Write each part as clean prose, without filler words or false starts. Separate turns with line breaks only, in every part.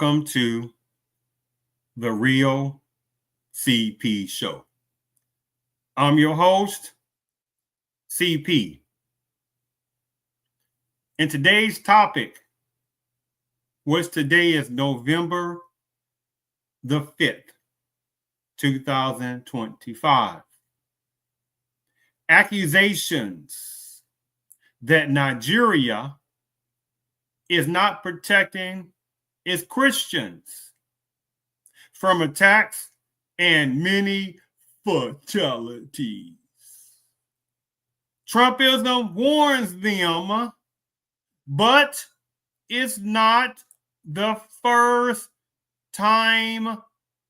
Welcome to the Real CP Show. I'm your host, CP. And today's topic, which today is November the 5th, 2025. Accusations that Nigeria is not protecting its Christians from attacks and many fatalities. Trumpism warns them, but it's not the first time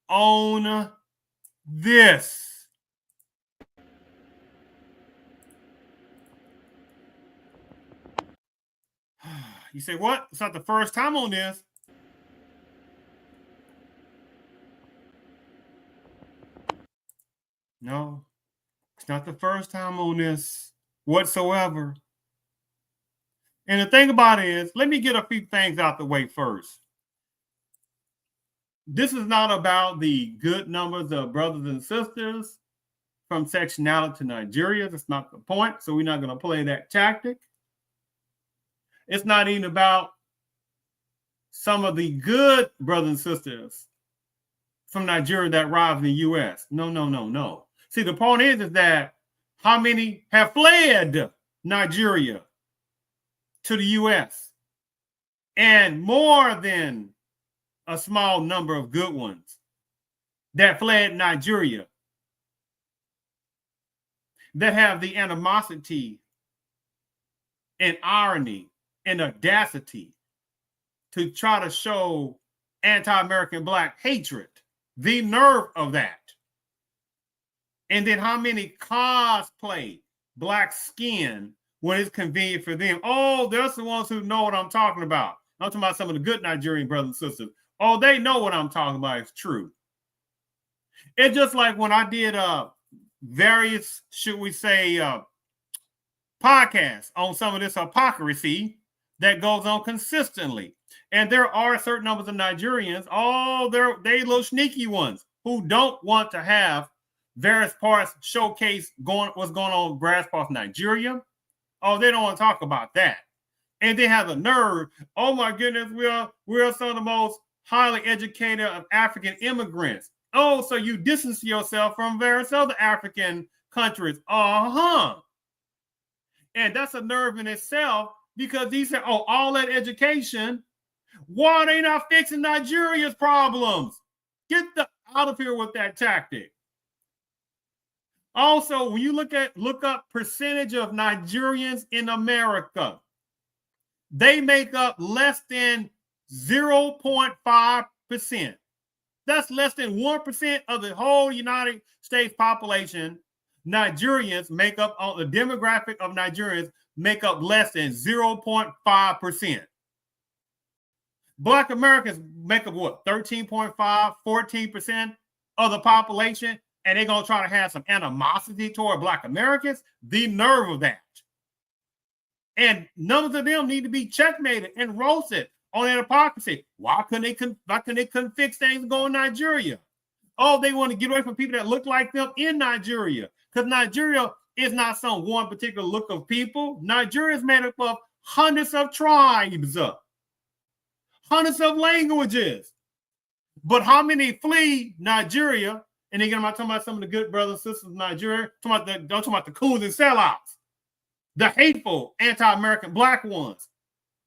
on this. You say, what? It's not the first time on this. No, it's not the first time on this whatsoever. And the thing about it is, let me get a few things out the way first. This is not about the good numbers of brothers and sisters from sectionality to Nigeria. That's not the point. So we're not going to play that tactic. It's not even about some of the good brothers and sisters from Nigeria that arrived in the U.S. No. See, the point is that how many have fled Nigeria to the U.S. and more than a small number of good ones that fled Nigeria that have the animosity and irony and audacity to try to show anti-American Black hatred, the nerve of that. And then how many cosplay Black skin when it's convenient for them? Oh, there's the ones who know what I'm talking about. I'm talking about some of the good Nigerian brothers and sisters. Oh, they know what I'm talking about. It's true. It's just like when I did various, should we say, podcasts on some of this hypocrisy that goes on consistently. And there are certain numbers of Nigerians, they little sneaky ones who don't want to have various parts showcase what's going on in various parts of Nigeria. Oh, they don't want to talk about that. And they have the nerve. Oh my goodness, we're some of the most highly educated of African immigrants. Oh, so you distance yourself from various other African countries. And that's a nerve in itself, because these say, oh, all that education, why are they not fixing Nigeria's problems? Get out of here with that tactic. Also, when you look up percentage of Nigerians in America, they make up less than 0.5%. That's less than 1% of the whole United States population. Nigerians make up, on the demographic of Nigerians, make up less than 0.5%. Black Americans make up what, 13.5, 14% of the population, and they're going to try to have some animosity toward Black Americans? The nerve of that. And none of them need to be checkmated and roasted on that hypocrisy. Why couldn't they fix things going in Nigeria? Oh, they want to get away from people that look like them in Nigeria, because Nigeria is not some one particular look of people. Nigeria is made up of hundreds of tribes, hundreds of languages. But how many flee Nigeria? And again, I'm not talking about some of the good brothers and sisters in Nigeria. I'm talking about the coons and sellouts, the hateful anti-American Black ones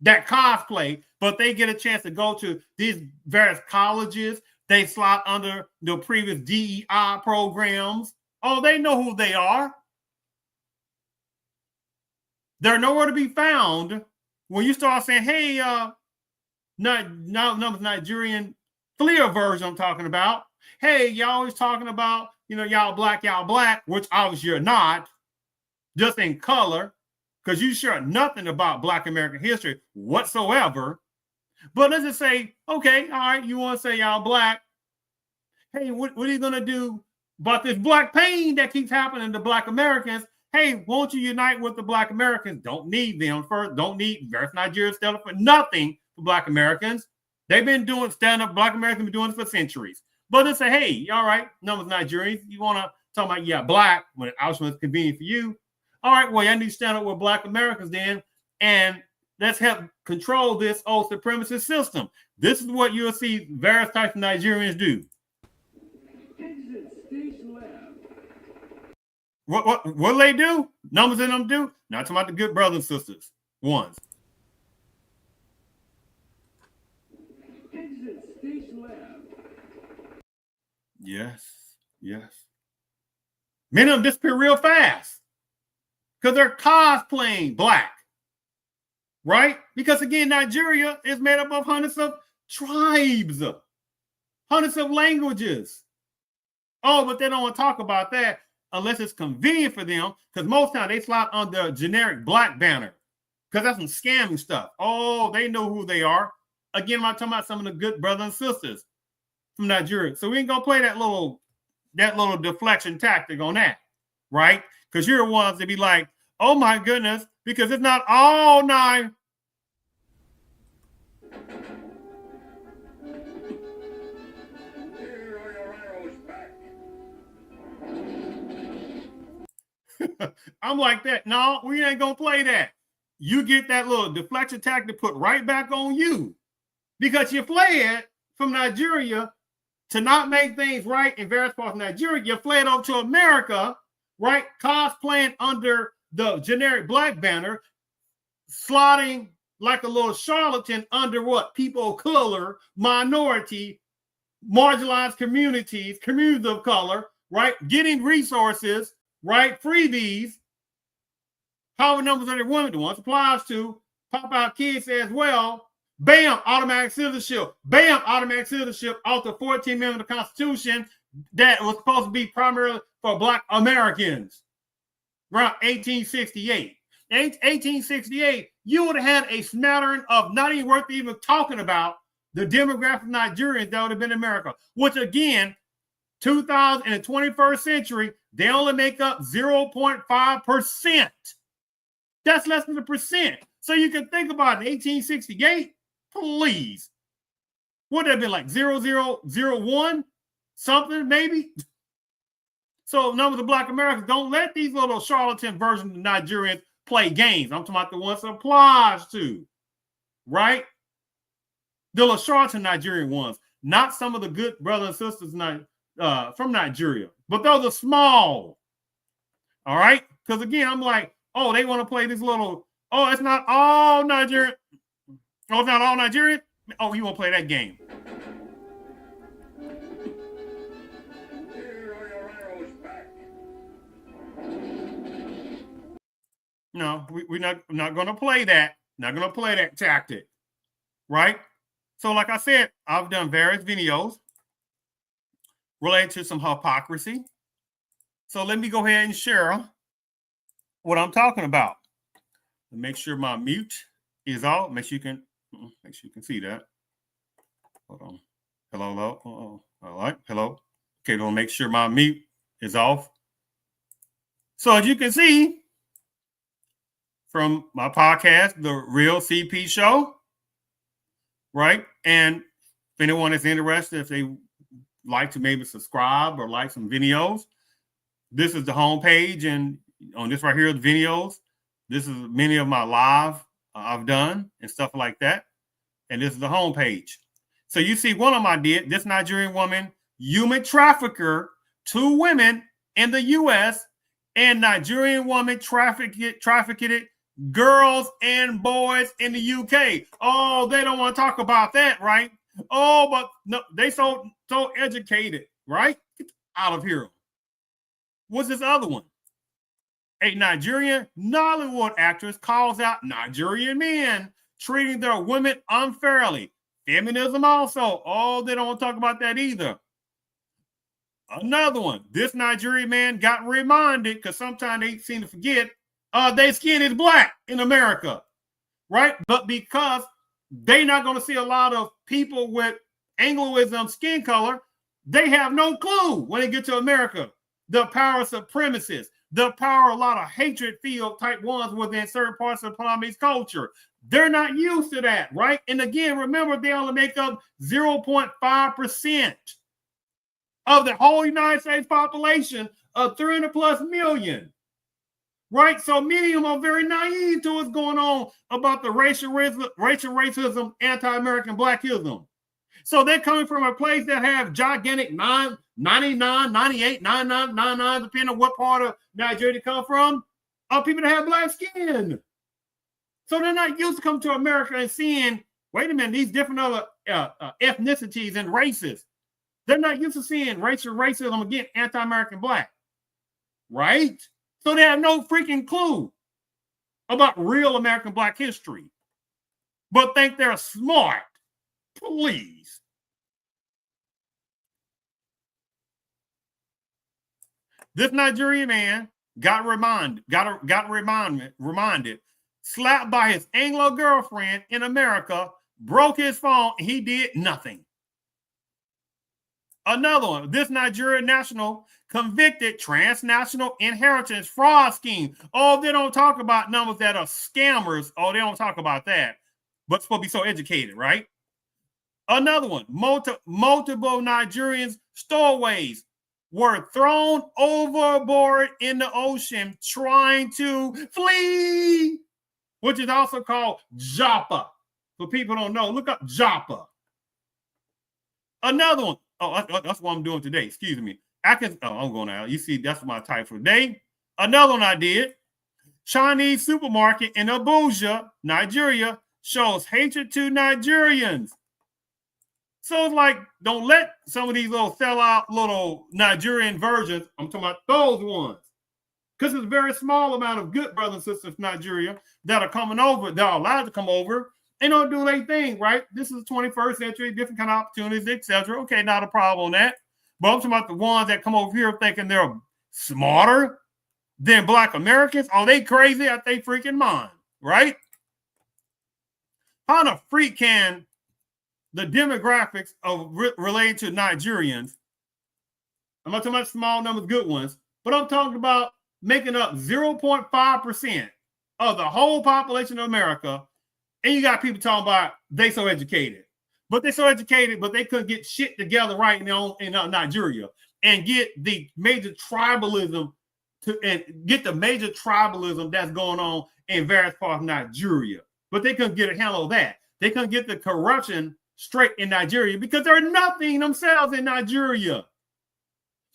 that cosplay, but they get a chance to go to these various colleges. They slot under the previous DEI programs. Oh, they know who they are. They're nowhere to be found when you start saying, hey, Nigerian clear version I'm talking about. Hey, y'all always talking about, y'all black, which obviously you're not, just in color, because you share nothing about Black American history whatsoever. But let's just say, okay, all right, you want to say y'all Black. Hey, what are you going to do about this Black pain that keeps happening to Black Americans? Hey, won't you unite with the Black Americans? Don't need them first. Don't need various Nigeria stellar for nothing for Black Americans. They've been doing stand-up, Black Americans been doing it for centuries. But they say, hey, all right, numbers Nigerians, you want to talk about, yeah, Black, when Auschwitz is convenient for you. All right, well, I need to stand up with Black Americans then, and let's help control this old supremacist system. This is what you'll see various types of Nigerians do. What do they do? Numbers in them do? Not talking about the good brothers and sisters. Ones. Yes, yes. Many of them disappear real fast because they're cosplaying Black, right? Because again, Nigeria is made up of hundreds of tribes, hundreds of languages. Oh, but they don't want to talk about that unless it's convenient for them, because most times they slide under a generic Black banner because that's some scamming stuff. Oh, they know who they are. Again, I'm talking about some of the good brothers and sisters from Nigeria. So we ain't gonna play that little deflection tactic on that, right? Because you're the ones to be like, oh my goodness, because it's not all nine. I'm like that. No, we ain't gonna play that. You get that little deflection tactic put right back on you because you fled from Nigeria to not make things right in various parts of Nigeria. You fled over to America, right? Cosplaying under the generic Black banner, slotting like a little charlatan under what? People of color, minority, marginalized communities of color, right? Getting resources, right? Freebies. Power numbers of the women, the ones applies to, pop out kids as well. Bam, automatic citizenship. Bam, automatic citizenship off the 14th Amendment of the Constitution that was supposed to be primarily for Black Americans. Around 1868. 1868, you would have had a smattering of not even worth even talking about the demographic of Nigerians that would have been in America, which again, 2000 in the 21st century, they only make up 0.5%. That's less than a percent. So you can think about it, 1868, please. Would that have been like 0.001 something maybe? So numbers of Black Americans, don't let these little charlatan versions of Nigerians play games. I'm talking about the ones that applies to, right? The little charlatan Nigerian ones, not some of the good brothers and sisters from Nigeria, but those are small. All right? Because again, I'm like, oh, they want to play this little, oh, it's not all Nigerian. Oh, it's not all Nigerian? Oh, you want to play that game. No, we're not going to play that. Not going to play that tactic, right? So like I said, I've done various videos related to some hypocrisy. So let me go ahead and share what I'm talking about. Make sure my mute is off. Make sure you can see that. Hold on. Hello. All right. Hello. Okay, we'll make sure my mute is off. So as you can see from my podcast, The Real CP Show, right? And if anyone is interested, if they like to maybe subscribe or like some videos, this is the homepage, and on this right here, the videos, this is many of my live I've done and stuff like that. And this is the homepage. So you see one of them I did, this Nigerian woman, human trafficker, 2 women in the U.S., and Nigerian woman trafficked girls and boys in the U.K. Oh, they don't want to talk about that, right? Oh, but no, they so educated, right? Get out of here. What's this other one? A Nigerian Nollywood actress calls out Nigerian men treating their women unfairly. Feminism also. Oh, they don't want to talk about that either. Another one. This Nigerian man got reminded, because sometimes they seem to forget, their skin is Black in America, right? But because they're not going to see a lot of people with Angloism skin color, they have no clue when they get to America. The power supremacists, the power, a lot of hatred field type ones within certain parts of Palami's culture. They're not used to that, right? And again, remember, they only make up 0.5% of the whole United States population of 300 plus million, right? So many of them are very naive to what's going on about the racial racism, anti-American blackism. So they're coming from a place that have gigantic 99, 98, 99, 99, depending on what part of Nigeria they come from, are people that have black skin. So they're not used to coming to America and seeing, wait a minute, these different other ethnicities and races. They're not used to seeing racial racism against anti-American black, right? So they have no freaking clue about real American black history, but think they're smart. Please. This Nigerian man got reminded, slapped by his Anglo girlfriend in America, broke his phone, and he did nothing. Another one, this Nigerian national convicted transnational inheritance fraud scheme. Oh, they don't talk about numbers that are scammers. Oh, they don't talk about that. But supposed to be so educated, right? Another one, multiple Nigerians stowaways were thrown overboard in the ocean trying to flee, which is also called Joppa. For people who don't know, look up Joppa. Another one, oh, that's what I'm doing today, excuse me. I'm going out. You see, that's my title for today. Another one I did, Chinese supermarket in Abuja, Nigeria, shows hatred to Nigerians. So it's like, don't let some of these little sellout little Nigerian versions, I'm talking about those ones, because it's a very small amount of good brothers and sisters from Nigeria that are coming over, that are allowed to come over and don't do their thing, right? This is the 21st century, different kind of opportunities, etc. Okay, not a problem on that. But I'm talking about the ones that come over here thinking they're smarter than Black Americans. Are they crazy out they freaking mind, right? How the freak can the demographics of related to Nigerians, I'm not talking about small numbers, good ones, but I'm talking about making up 0.5% of the whole population of America, and you got people talking about they so educated. But they're so educated, but they couldn't get shit together right now in Nigeria and get the major tribalism that's going on in various parts of Nigeria. But they couldn't get a handle of that. They couldn't get the corruption straight in Nigeria because they're nothing themselves in Nigeria.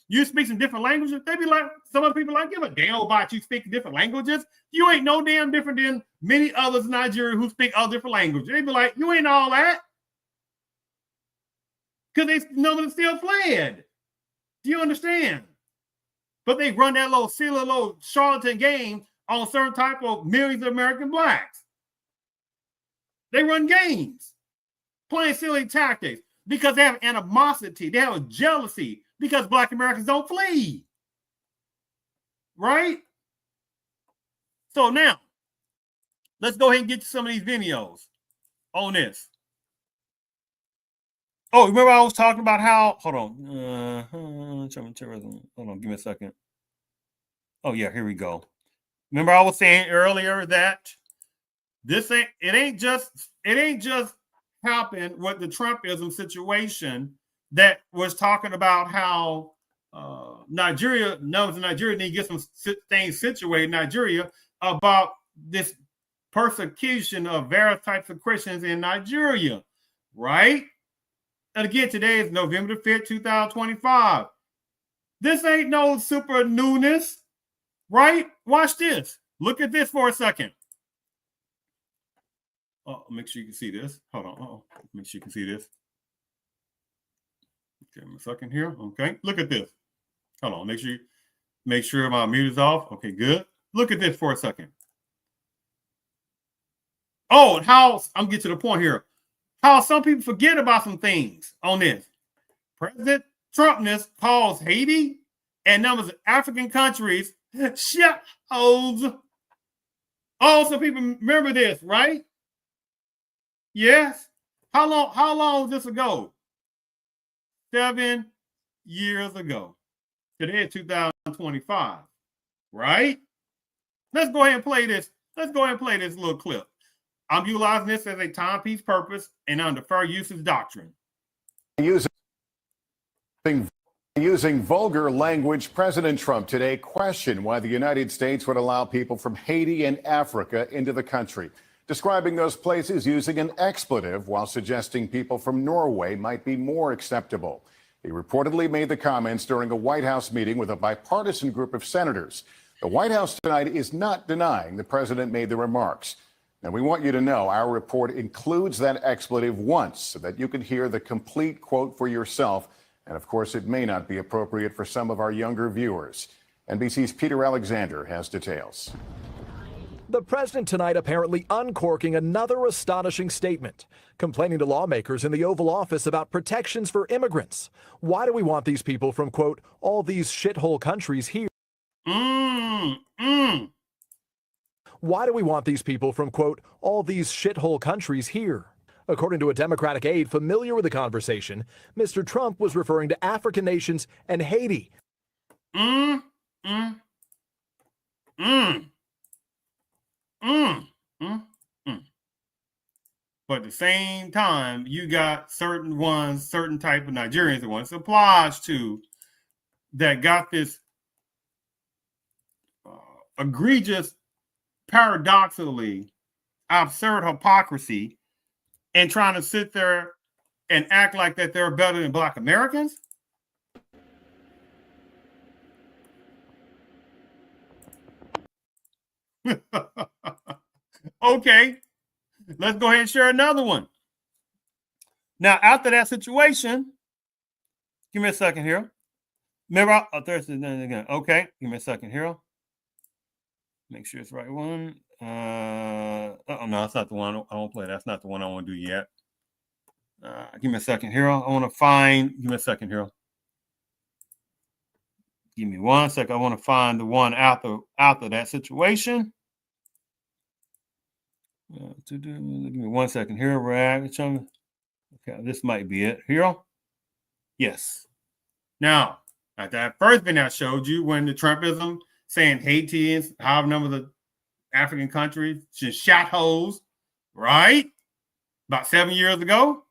You speak some different languages, they be like, some other people like, give a damn about you speaking different languages. You ain't no damn different than many others in Nigeria who speak all different languages. They be like, you ain't all that. Because they know them still fled. Do you understand? But they run that little silly little charlatan game on certain type of millions of American blacks. They run games, playing silly tactics because they have animosity, they have a jealousy because Black Americans don't flee. Right? So now, let's go ahead and get to some of these videos on this. Oh, remember I was talking about how, hold on, hold on, give me a second. Oh yeah, here we go. Remember I was saying earlier that it ain't just happened with the Trumpism situation that was talking about how Nigeria need to get some things situated in Nigeria about this persecution of various types of Christians in Nigeria, right? And again, today is November the 5th, 2025. This ain't no super newness, right? Watch this. Look at this for a second. Oh, make sure you can see this. Hold on. Oh, make sure you can see this. Okay, a second here. Okay, look at this. Hold on. Make sure my mute is off. Okay, good. Look at this for a second. Oh, and how I'm getting to the point here. How some people forget about some things on this. President Trumpness calls Haiti and numbers of African countries shitholes. Oh, some people remember this, right? Yes. How long was this ago? 7 years ago. Today is 2025, right? Let's go ahead and play this. Let's go ahead and play this little clip. I'm utilizing this as a timepiece purpose and under fair usage doctrine.
Using vulgar language, President Trump today questioned why the United States would allow people from Haiti and Africa into the country, describing those places using an expletive while suggesting people from Norway might be more acceptable. He reportedly made the comments during a White House meeting with a bipartisan group of senators. The White House tonight is not denying the president made the remarks. Now, we want you to know our report includes that expletive once so that you can hear the complete quote for yourself. And of course, it may not be appropriate for some of our younger viewers. NBC's Peter Alexander has details.
The president tonight apparently uncorking another astonishing statement, complaining to lawmakers in the Oval Office about protections for immigrants. Why do we want these people from, quote, all these shithole countries here? Why do we want these people from, quote, all these shithole countries here? According to a Democratic aide familiar with the conversation, Mr. Trump was referring to African nations and Haiti.
But at the same time, you got certain type of Nigerians that one applies to that got this egregious, paradoxically absurd hypocrisy and trying to sit there and act like that they're better than Black Americans. Okay, let's go ahead and share another one. Now, after that situation, give me a second here. Remember, Thursday again. Okay, give me a second here. Make sure it's the right one. No, that's not the one I won't play. That's not the one I want to do yet. Give me a second here. I want to find. Give me a second here. Give me 1 second. I want to find the one after that situation. Give me 1 second here. Okay, this might be it. Here. Yes. Now, at that first thing I showed you, when the Trumpism saying Haitians, however number of the African countries, just shot holes, right? About 7 years ago.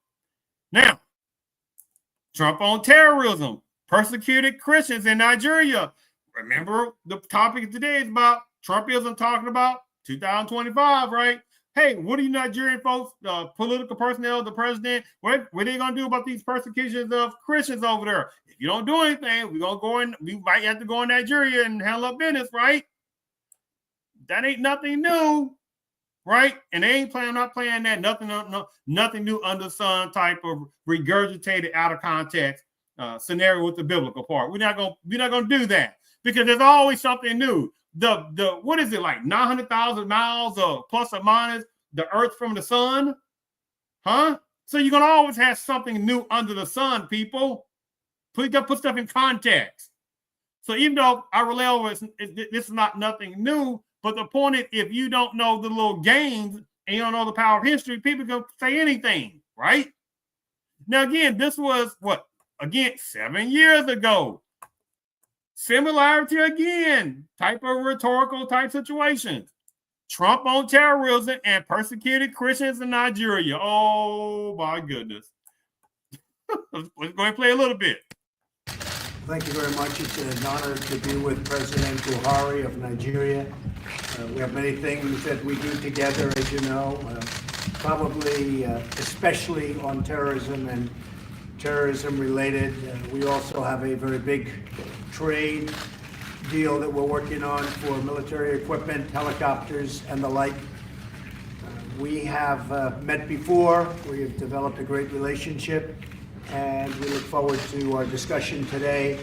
Now, Trump on terrorism, persecuted Christians in Nigeria. Remember, the topic today is about Trumpism talking about 2025, right? Hey, what are you Nigerian folks, political personnel, the president, what are they going to do about these persecutions of Christians over there? If you don't do anything, we might have to go in Nigeria and handle up business, right? That ain't nothing new, right? And they ain't not playing that nothing new under the sun type of regurgitated out of context scenario with the biblical part. We're not gonna do that because there's always something new. The what is it, like 900,000 miles or plus or minus the earth from the sun? Huh? So you're gonna always have something new under the sun, people. Please put stuff in context. So even though I relay over this is not nothing new, but the point is, if you don't know the little games and you don't know the power of history, people can say anything, right? Now, again, this was what? Again, 7 years ago. Similarity again, type of rhetorical type situations. Trump on terrorism and persecuted Christians in Nigeria. Oh, my goodness. Let's go ahead and play a little bit.
Thank you very much. It's an honor to be with President Buhari of Nigeria. We have many things that we do together, as you know, probably especially on terrorism and terrorism related. We also have a very big trade deal that we're working on for military equipment, helicopters, and the like. We have met before. We have developed a great relationship, and we look forward to our discussion today.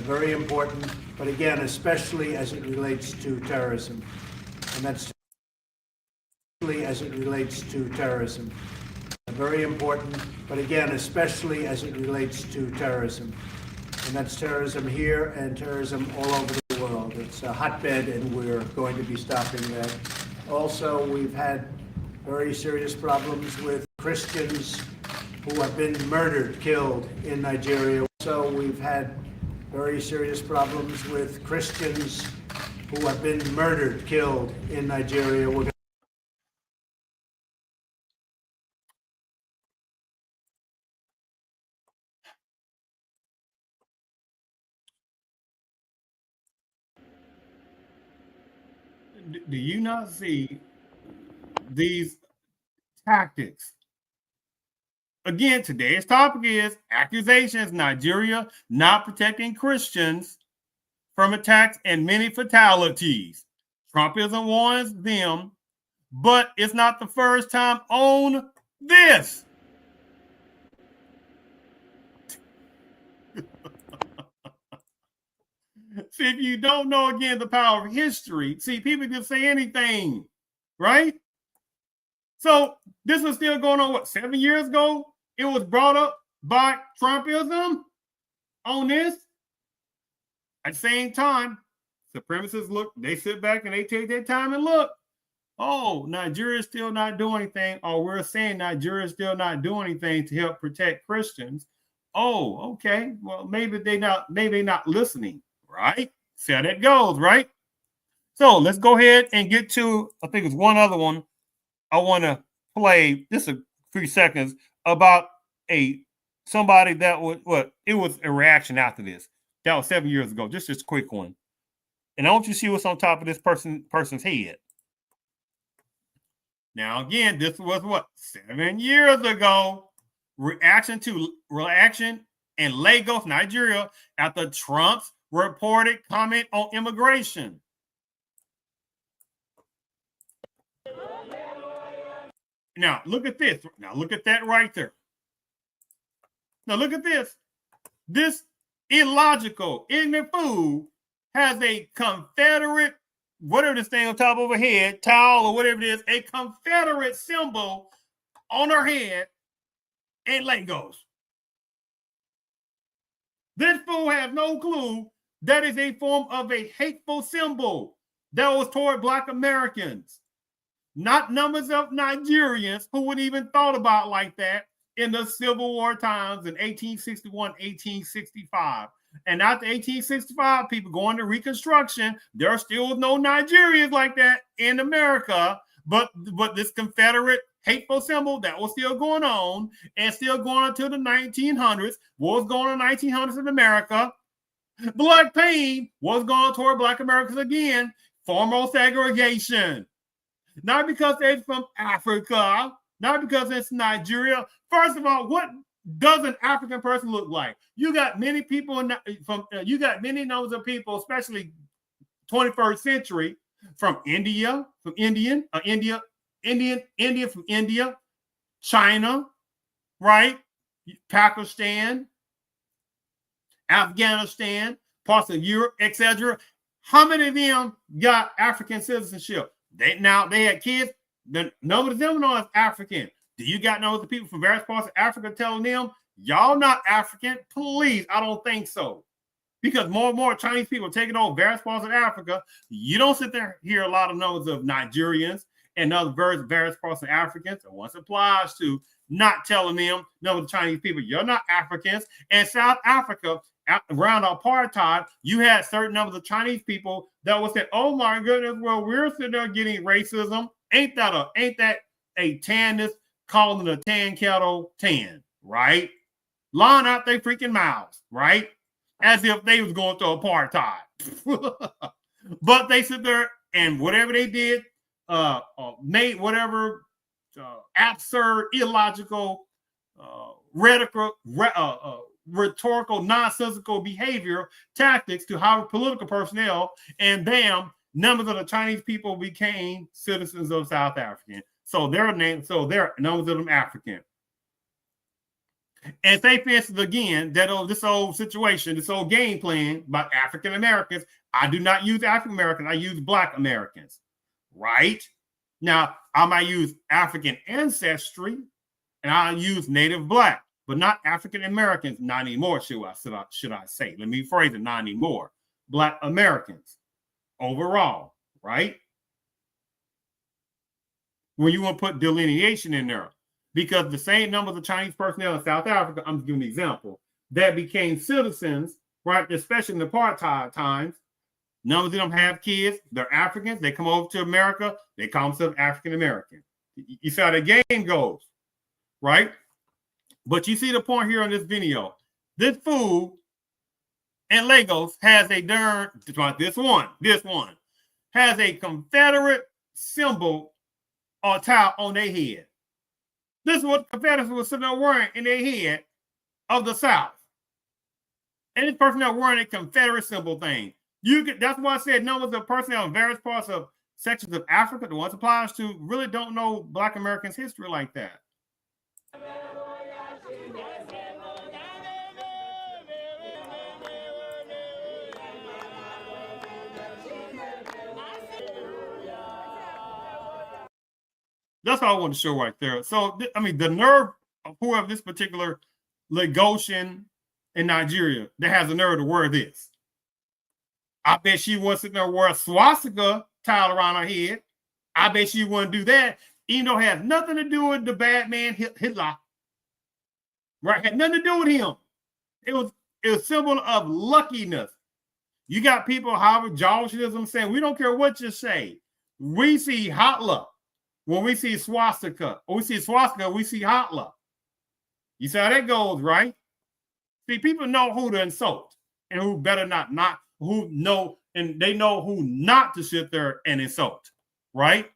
Very important, but again, especially as it relates to terrorism. And that's as it relates to terrorism. Very important, but again, especially as it relates to terrorism. And that's terrorism here and terrorism all over the world. It's a hotbed, and we're going to be stopping that. Also, we've had very serious problems with Christians who have been murdered, killed in Nigeria. So we've had very serious problems with Christians who have been murdered, killed in Nigeria. We're
Do you not see these tactics? Again, today's topic is accusations Nigeria not protecting Christians from attacks and many fatalities. Trumpism warns them, but it's not the first time on this. See, if you don't know, again, the power of history, see, people just say anything, right? So this was still going on, what, 7 years ago? It was brought up by Trumpism on this. At the same time, supremacists look, they sit back and they take their time and look. Oh, Nigeria's still not doing anything, or we're saying Nigeria's still not doing anything to help protect Christians. Oh, okay. Well, maybe they're not listening, right? See how that goes, right? So let's go ahead and get to, I think it's one other one I want to play just a few seconds about somebody that was it was a reaction after this. That was 7 years ago. Just a quick one. And I want you to see what's on top of this person's head. Now, again, this was what, 7 years ago. Reaction in Lagos, Nigeria, after Trump's reported comment on immigration. Now, look at this. Now, look at that right there. Now, look at this. This illogical, ignorant fool has a Confederate, whatever this thing on top of her head, towel or whatever it is, a Confederate symbol on her head in Lagos. This fool has no clue that is a form of a hateful symbol that was toward Black Americans. Not numbers of Nigerians who would even thought about like that in the Civil War times in 1861, 1865. And after 1865, people going to Reconstruction, there still was no Nigerians like that in America, but this Confederate hateful symbol that was still going on and still going until the 1900s. What was going on in the 1900s in America? Black pain was going toward Black Americans again, formal segregation. Not because they're from Africa, not because it's Nigeria. First of all, what does an African person look like? You got many people you got many numbers of people, especially 21st century, from India, from India, China, right? Pakistan, Afghanistan, parts of Europe, etc. How many of them got African citizenship? They had kids. None of them know as African. Do you got numbers of people from various parts of Africa telling them, y'all not African? Please, I don't think so. Because more and more Chinese people are taking over various parts of Africa. You don't sit there and hear a lot of numbers of Nigerians and other various parts of Africans. And once it applies to not telling them, no, the Chinese people, you're not Africans. And South Africa, around apartheid, you had certain numbers of Chinese people that would say, oh my goodness, well, we're sitting there getting racism. Ain't that a tanness calling a tan kettle tan, right? Lying out their freaking mouths, right? As if they was going through apartheid. But they sit there and whatever they did, made whatever absurd, illogical, rhetorical, nonsensical behavior tactics to hire political personnel, and bam, numbers of the Chinese people became citizens of South Africa. So they're numbers of them African. And say, for instance, again, this old situation, this old game plan by African Americans. I do not use African Americans, I use Black Americans, right? Now, I might use African ancestry and I use Native Black, but not African Americans, not anymore, should I say. Let me phrase it, not anymore. Black Americans overall, right? When you want to put delineation in there, because the same numbers of Chinese personnel in South Africa, I'm just giving an example, that became citizens, right, especially in the apartheid times, numbers of them have kids, they're Africans, they come over to America, they call themselves African American. You see how the game goes, right? But you see the point here on this video. This fool in Lagos has a darn, this one, has a Confederate symbol or tile on their head. This is what the Confederates were sitting there wearing in their head of the South. And this person that wearing a Confederate symbol thing. That's why I said numbers of personnel in various parts of sections of Africa, the ones applies to, really don't know Black Americans' history like that. That's all I want to show right there. So, I mean, the nerve of whoever this particular legation in Nigeria that has the nerve to wear this. I bet she wasn't sitting there wear a swastika tied around her head. I bet she wouldn't do that, even though it has nothing to do with the bad man Hitler. Right? Had nothing to do with him. It was a symbol of luckiness. You got people, however, Joshism saying, we don't care what you say. We see Hitler. When we see swastika, or we see swastika, we see Hitler. You see how that goes, right? See, people know who to insult and who better not, who know, and they know who not to sit there and insult, right?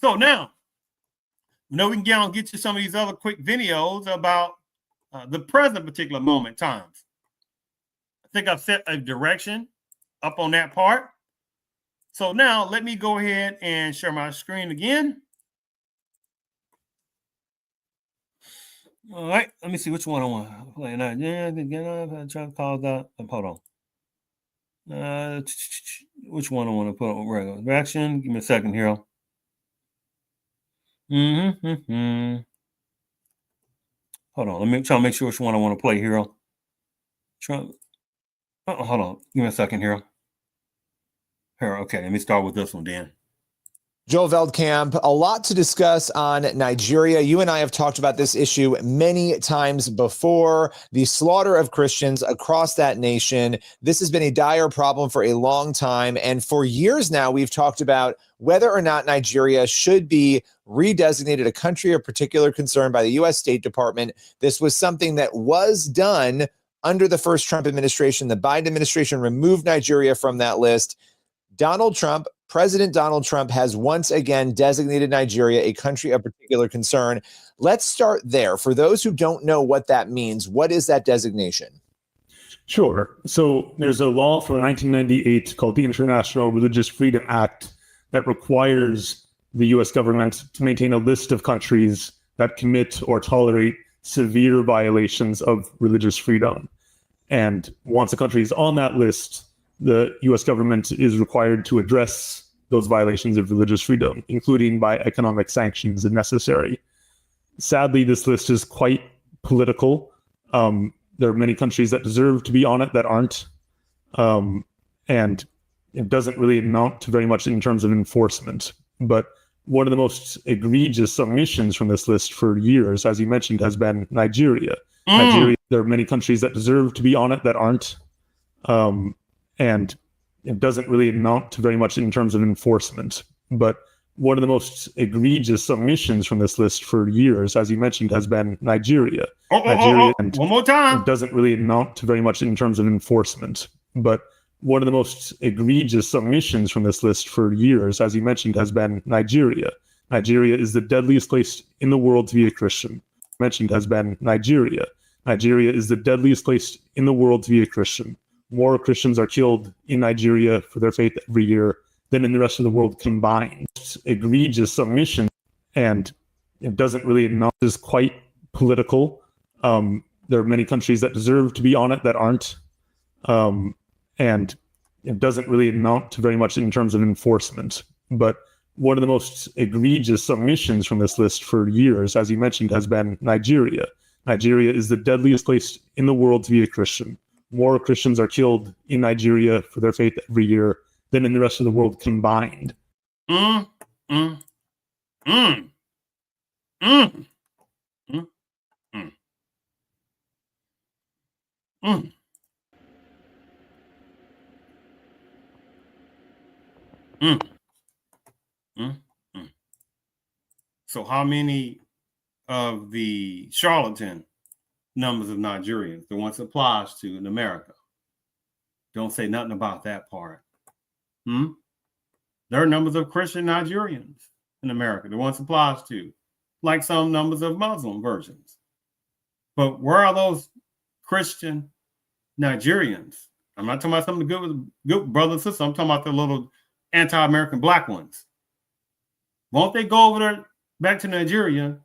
So now, we can get you some of these other quick videos about the present particular moment times. I think I've set a direction up on that part. So now let me go ahead and share my screen again. All right, let me see which one I want to play. Try to call that. Hold on. Which one I want to put on regular direction? Give me a second here. Hold on. Let me try to make sure which one I want to play here. Hold on. Give me a second here. Here, okay. Let me start with this one then.
Joel Veldkamp, a lot to discuss on Nigeria. You and I have talked about this issue many times before. The slaughter of Christians across that nation. This has been a dire problem for a long time. And for years now, we've talked about whether or not Nigeria should be redesignated a country of particular concern by the U.S. State Department. This was something that was done under the first Trump administration. The Biden administration removed Nigeria from that list. President Donald Trump has once again designated Nigeria a country of particular concern. Let's start there. For those who don't know what that means, what is that designation?
Sure. So there's a law from 1998 called the International Religious Freedom Act that requires the U.S. government to maintain a list of countries that commit or tolerate severe violations of religious freedom. And once a country is on that list, the U.S. government is required to address those violations of religious freedom, including by economic sanctions if necessary. Sadly, this list is quite political. There are many countries that deserve to be on it that aren't. And it doesn't really amount to very much in terms of enforcement. But one of the most egregious omissions from this list for years, as you mentioned, has been Nigeria. There are many countries that deserve to be on it that aren't. And it doesn't really amount to very much in terms of enforcement. But one of the most egregious omissions from this list for years, as you mentioned, has been Nigeria.
One more time.
It doesn't really amount to very much in terms of enforcement. But one of the most egregious omissions from this list for years, as you mentioned, has been Nigeria. Nigeria is the deadliest place in the world to be a Christian. Mentioned has been Nigeria. Nigeria is the deadliest place in the world to be a Christian. More Christians are killed in Nigeria for their faith every year than in the rest of the world combined. Egregious omission, and it doesn't really amount. Is quite political. There are many countries that deserve to be on it that aren't. And it doesn't really amount to very much in terms of enforcement. But one of the most egregious omissions from this list for years, as you mentioned, has been Nigeria. Nigeria is the deadliest place in the world to be a Christian. More Christians are killed in Nigeria for their faith every year than in the rest of the world combined.
So how many of the charlatan numbers of Nigerians, the ones it applies to in America, don't say nothing about that part? There are numbers of Christian Nigerians in America. The ones applies to, like some numbers of Muslim versions. But where are those Christian Nigerians? I'm not talking about some of the good brothers and sisters. I'm talking about the little anti-American black ones. Won't they go over there back to Nigeria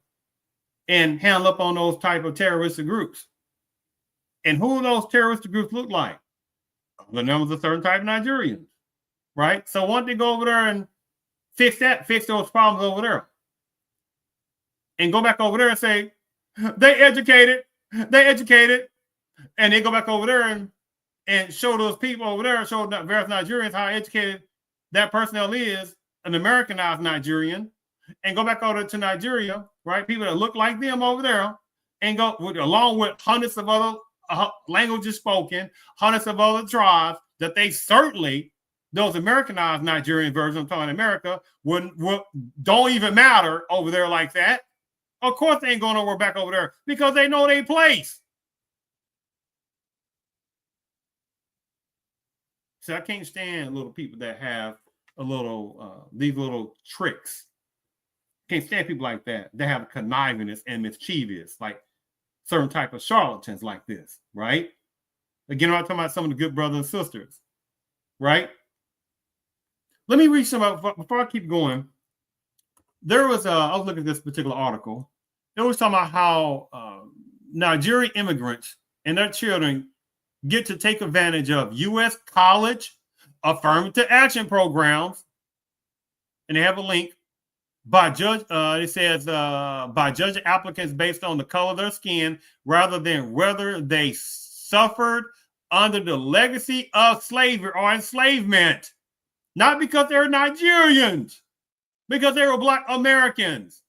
and handle up on those type of terroristic groups? And who do those terroristic groups look like? The numbers of certain type of Nigerians, right? So won't they go over there and fix those problems over there? And go back over there and say, they educated, and they go back over there and show those people over there, show various Nigerians how educated that personnel is, an Americanized Nigerian, and go back over to Nigeria, right? People that look like them over there, and go along with hundreds of other languages spoken, hundreds of other tribes that they certainly, those Americanized Nigerian versions of talking America, don't even matter over there like that. Of course, they ain't going over back over there because they know their place. See, I can't stand little people that have a little these little tricks. Can't stand people like that. They have connivingness and mischievous, like certain type of charlatans like this, right? Again, I'm talking about some of the good brothers and sisters, right? Let me read some out before I keep going. There was I was looking at this particular article. It was talking about how Nigerian immigrants and their children get to take advantage of U.S. college affirmative action programs, and they have a link by judge. It says by judging applicants based on the color of their skin rather than whether they suffered under the legacy of slavery or enslavement, not because they're Nigerians, because they were Black Americans.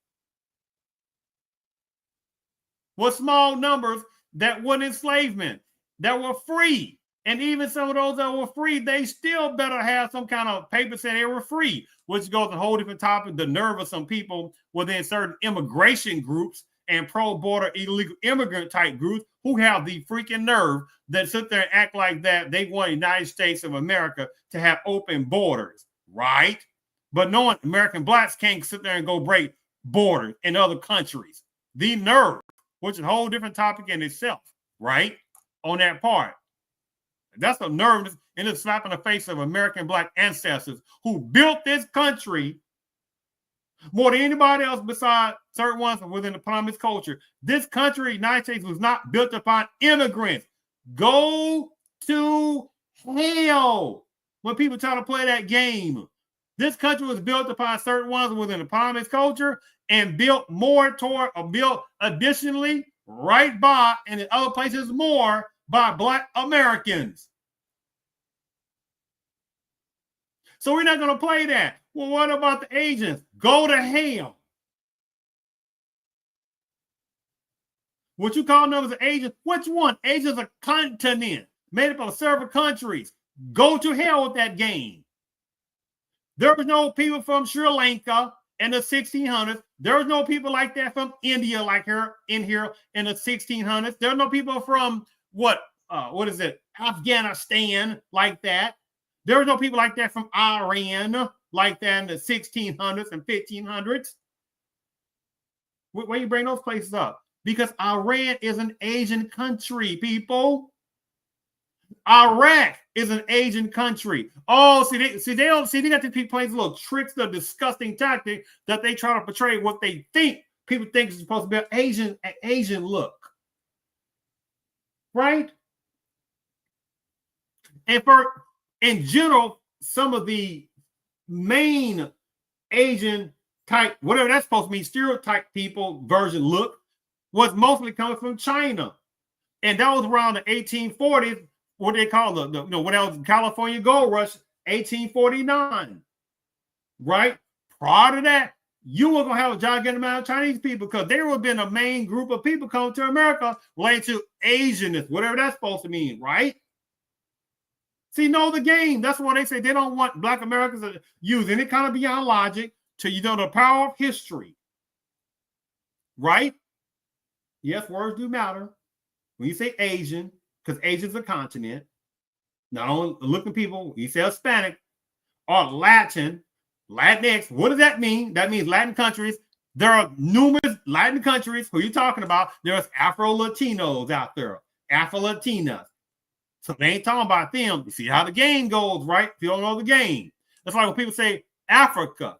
With small numbers that were enslavement, that were free. And even some of those that were free, they still better have some kind of paper saying they were free, which goes to a whole different topic, the nerve of some people within certain immigration groups and pro-border illegal immigrant type groups who have the freaking nerve that sit there and act like that they want the United States of America to have open borders, right? But knowing American blacks can't sit there and go break borders in other countries. The nerve, which is a whole different topic in itself, right? On that part. That's a nerve, and it's slap in the face of American black ancestors who built this country more than anybody else besides certain ones within the promised culture. This country, United States, was not built upon immigrants. Go to hell when people try to play that game. This country was built upon certain ones within the promised culture and built more toward, or built additionally right by, and in other places more, by Black Americans. So we're not going to play that. Well, what about the Asians? Go to hell. What you call them as Asians? Which one? Asia's a continent made up of several countries. Go to hell with that game. There was no people from Sri Lanka in the 1600s. There was no people like that from India, like here in the 1600s. There are no people from what is it? Afghanistan like that. There was no people like that from Iran like that in the 1600s and 1500s. Where you bring those places up? Because Iran is an Asian country, people. Iraq is an Asian country. Oh, they got these people playing these little tricks, the disgusting tactic that they try to portray what they think people think is supposed to be an Asian look. Right? And in general, some of the main Asian type, whatever that's supposed to mean, stereotype people version look, was mostly coming from China. And that was around the 1840s, what they call when that was California Gold Rush, 1849. Right? Prior to that, you were going to have a gigantic amount of Chinese people because there would have been a main group of people coming to America related to Asianness, whatever that's supposed to mean, right? See, know the game. That's why they say they don't want Black Americans to use any kind of beyond logic to, the power of history. Right? Yes, words do matter. When you say Asian, because Asia's a continent, not only looking people, you say Hispanic or Latin, Latinx, what does that mean? That means Latin countries. There are numerous Latin countries. Who are you talking about? There's Afro-Latinos out there, Afro-Latinas. So they ain't talking about them. You see how the game goes, right? If you don't know the game. That's like when people say Africa.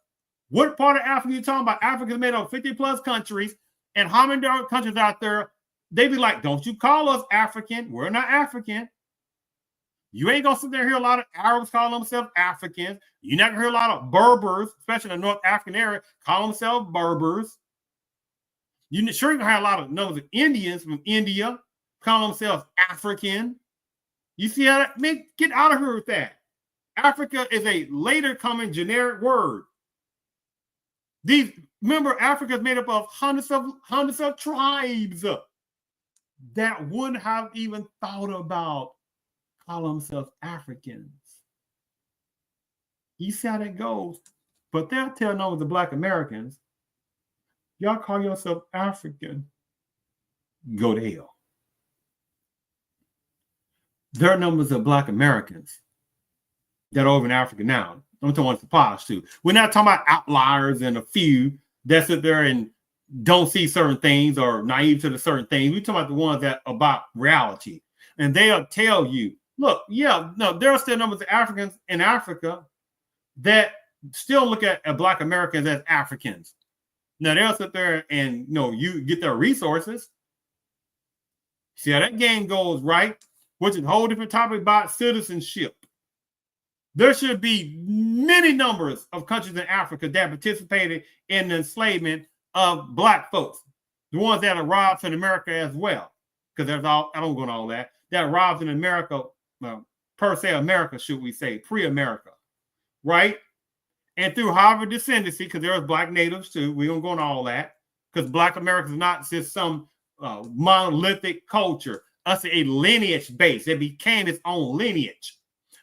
What part of Africa are you talking about? Africa is made up of 50 plus countries. And how many other countries out there? They be like, don't you call us African. We're not African. You ain't going to sit there and hear a lot of Arabs call themselves Africans. You're not going to hear a lot of Berbers, especially in the North African area, call themselves Berbers. You're sure going to have a lot of numbers of Indians from India call themselves African. You see how that? Man, get out of here with that. Africa is a later coming generic word. Remember, Africa is made up of hundreds of tribes that wouldn't have even thought about call themselves Africans. You see how that goes? But they'll tell numbers of Black Americans, y'all call yourself African, go to hell. There are numbers of Black Americans that are over in Africa now. I'm talking about the posh too. We're not talking about outliers and a few that sit there and don't see certain things or naive to the certain things. We're talking about the ones that are about reality. And they'll tell you, look, yeah, no, there are still numbers of Africans in Africa that still look at Black Americans as Africans. Now they'll sit there and you get their resources. See how that game goes, right? Which is a whole different topic about citizenship. There should be many numbers of countries in Africa that participated in the enslavement of Black folks, the ones that arrived to America as well. Because I don't go into all that. That arrived in America, per se America, should we say, pre-America, right? And through Harvard descendancy, because there was Black natives too. We don't go into all that because Black America is not just some monolithic culture. Us a lineage base. It became its own lineage.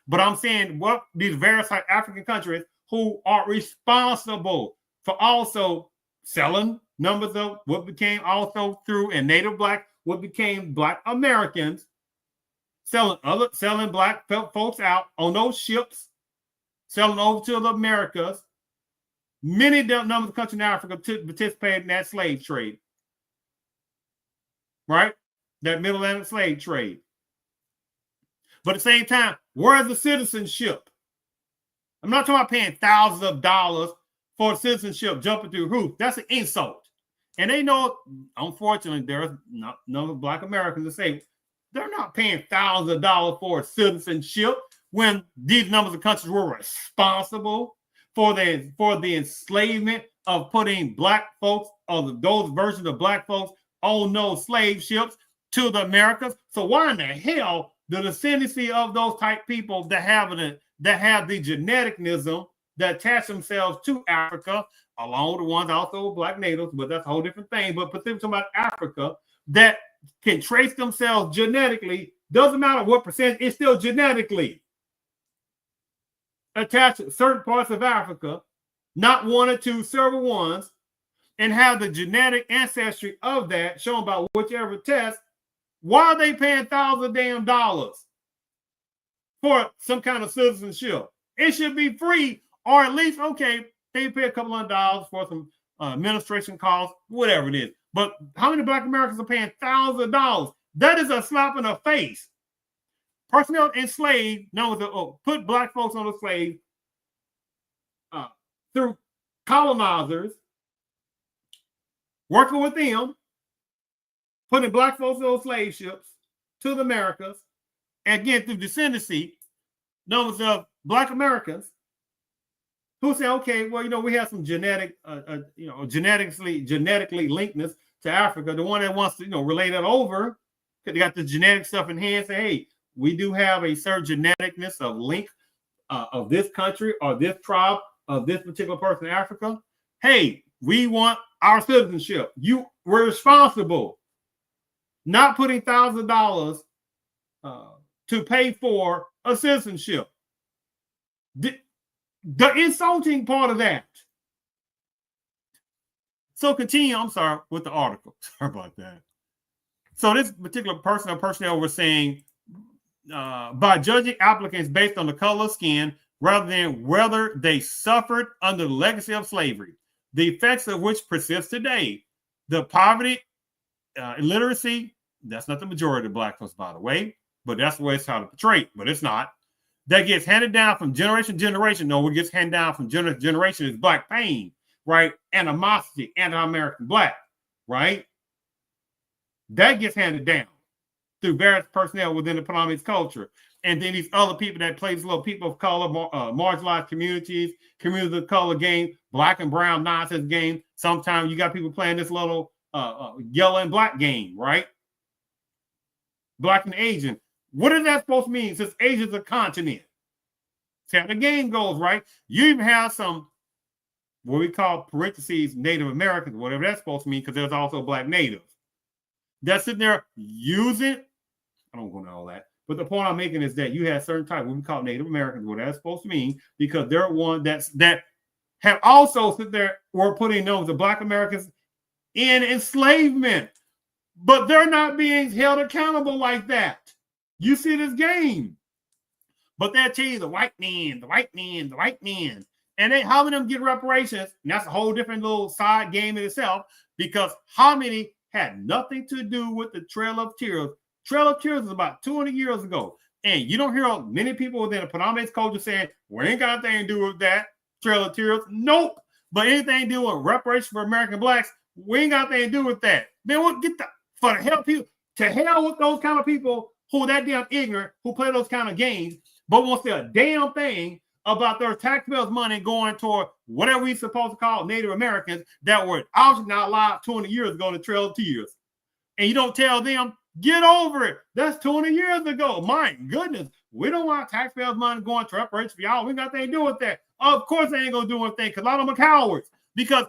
But I'm saying what these various African countries who are responsible for also selling numbers of what became also through and native Black, what became Black Americans, selling Black folks out on those ships, selling over to the Americas. Many numbers of countries in Africa participated in that slave trade, right? That Middle Atlantic slave trade. But at the same time, where's the citizenship? I'm not talking about paying thousands of dollars for citizenship jumping through hoops. That's an insult. And they know, unfortunately, there's no Black Americans that say they're not paying thousands of dollars for citizenship when these numbers of countries were responsible for the enslavement of putting Black folks or those versions of Black folks on those slave ships to the Americas. So why in the hell the descendancy of those type people that have the geneticnism that attach themselves to Africa, along with the ones also Black natives, but that's a whole different thing. But specifically about Africa, that can trace themselves genetically, doesn't matter what percentage, it's still genetically attached to certain parts of Africa, not one or two, several ones, and have the genetic ancestry of that shown by whichever test. Why are they paying thousands of damn dollars for some kind of citizenship? It should be free, or at least, okay, they pay a couple $100 for some administration costs, whatever it is. But how many Black Americans are paying thousands of dollars? That is a slap in the face. Personnel enslaved, put Black folks on the slave through colonizers, working with them, putting Black folks on those slave ships to the Americas, and again through descendancy, numbers of Black Americans who say, okay, well, we have some genetically linkedness to Africa. The one that wants to, relay that over, because they got the genetic stuff in hand, say, hey, we do have a certain geneticness of link of this country or this tribe of this particular person in Africa. Hey, we want our citizenship. We're responsible. Not putting thousands of dollars to pay for a citizenship. The insulting part of that. So continue, I'm sorry, with the article. Sorry about that. So this particular person or personnel was saying, by judging applicants based on the color of skin, rather than whether they suffered under the legacy of slavery, the effects of which persist today. The poverty, illiteracy, that's not the majority of black folks, by the way, but that's the way it's how to portray, but it's not. That gets handed down from generation to generation. No, what gets handed down from generation to generation is black pain, right? Animosity, anti-American black, right? That gets handed down through various personnel within the Panamanian culture. And then these other people that play these little people of color, marginalized communities, communities of color game, black and brown nonsense game. Sometimes you got people playing this little yellow and black game, right? Black and Asian. What is that supposed to mean since Asia's a continent? See how the game goes, right? You even have some, what we call parentheses, Native Americans, whatever that's supposed to mean, because there's also black natives. That's sitting there using, I don't go into all that, but the point I'm making is that you have certain types, what we call Native Americans, what that's supposed to mean, because they're one that have also sit there, were putting those the black Americans in enslavement, but they're not being held accountable like that. You see this game, but they'll tell you the white men, the white men, the white men, and they how many of them get reparations? And that's a whole different little side game in itself, because how many had nothing to do with the Trail of Tears. Trail of Tears is about 200 years ago. And you don't hear many people within the Panamanian culture saying, we ain't got anything to do with that. Trail of Tears. Nope. But anything to do with reparations for American blacks, we ain't got anything to do with that. Man, what get the for the hell people to hell with those kind of people who are that damn ignorant, who play those kind of games, but won't say a damn thing about their taxpayers' money going toward whatever we supposed to call Native Americans that were obviously not alive 200 years ago in the Trail of Tears. And you don't tell them, get over it. That's 200 years ago. My goodness, we don't want taxpayers' money going to reparations for y'all. We got nothing to do with that. Of course they ain't going to do anything, because a lot of them are cowards. Because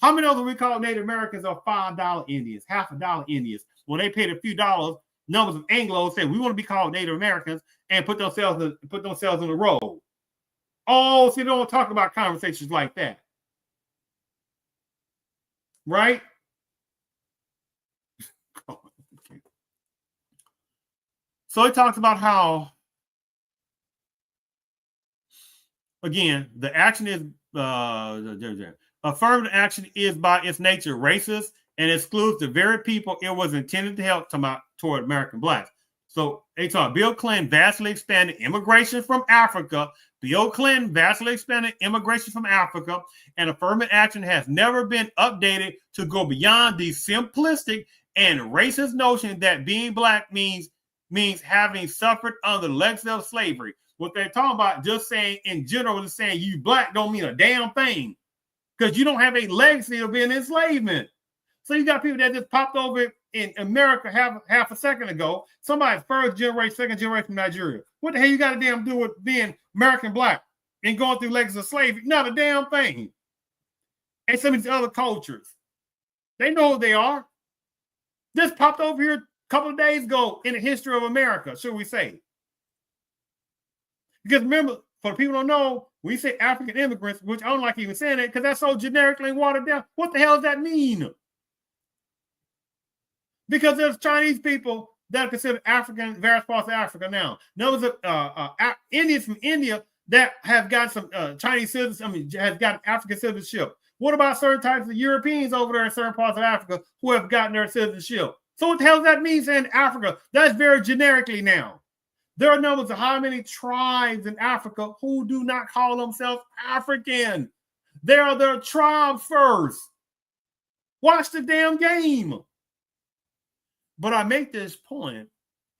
how many of them we call Native Americans are $5 Indians, $50 Indians? When they paid a few dollars, numbers of Anglos said, we want to be called Native Americans and put themselves in the road. Oh, see, they don't talk about conversations like that. Right? So he talks about how, again, the action is, affirmative action is by its nature racist and excludes the very people it was intended to help toward American blacks. So they talk, Bill Clinton vastly expanded immigration from Africa. Bill Clinton vastly expanded immigration from Africa, and affirmative action has never been updated to go beyond the simplistic and racist notion that being black means having suffered under the legacy of slavery. What they're talking about, just saying in general, just saying you black don't mean a damn thing, because you don't have a legacy of being enslavement. So you got people that just popped over in America half a second ago. Somebody's first generation, second generation from Nigeria. What the hell you got to damn do with being American black and going through legacy of slavery? Not a damn thing. And some of these other cultures, they know who they are. This popped over here a couple of days ago in the history of America, should we say? Because remember, for the people who don't know, we say African immigrants, which I don't like even saying it because that's so generically watered down. What the hell does that mean? Because there's Chinese people that are considered African in various parts of Africa now. There Indians from India that have got some Chinese citizens, has got African citizenship. What about certain types of Europeans over there in certain parts of Africa who have gotten their citizenship? So what the hell does that mean saying Africa? That's very generically now. There are numbers of how many tribes in Africa who do not call themselves African. They are their tribe first. Watch the damn game. But I make this point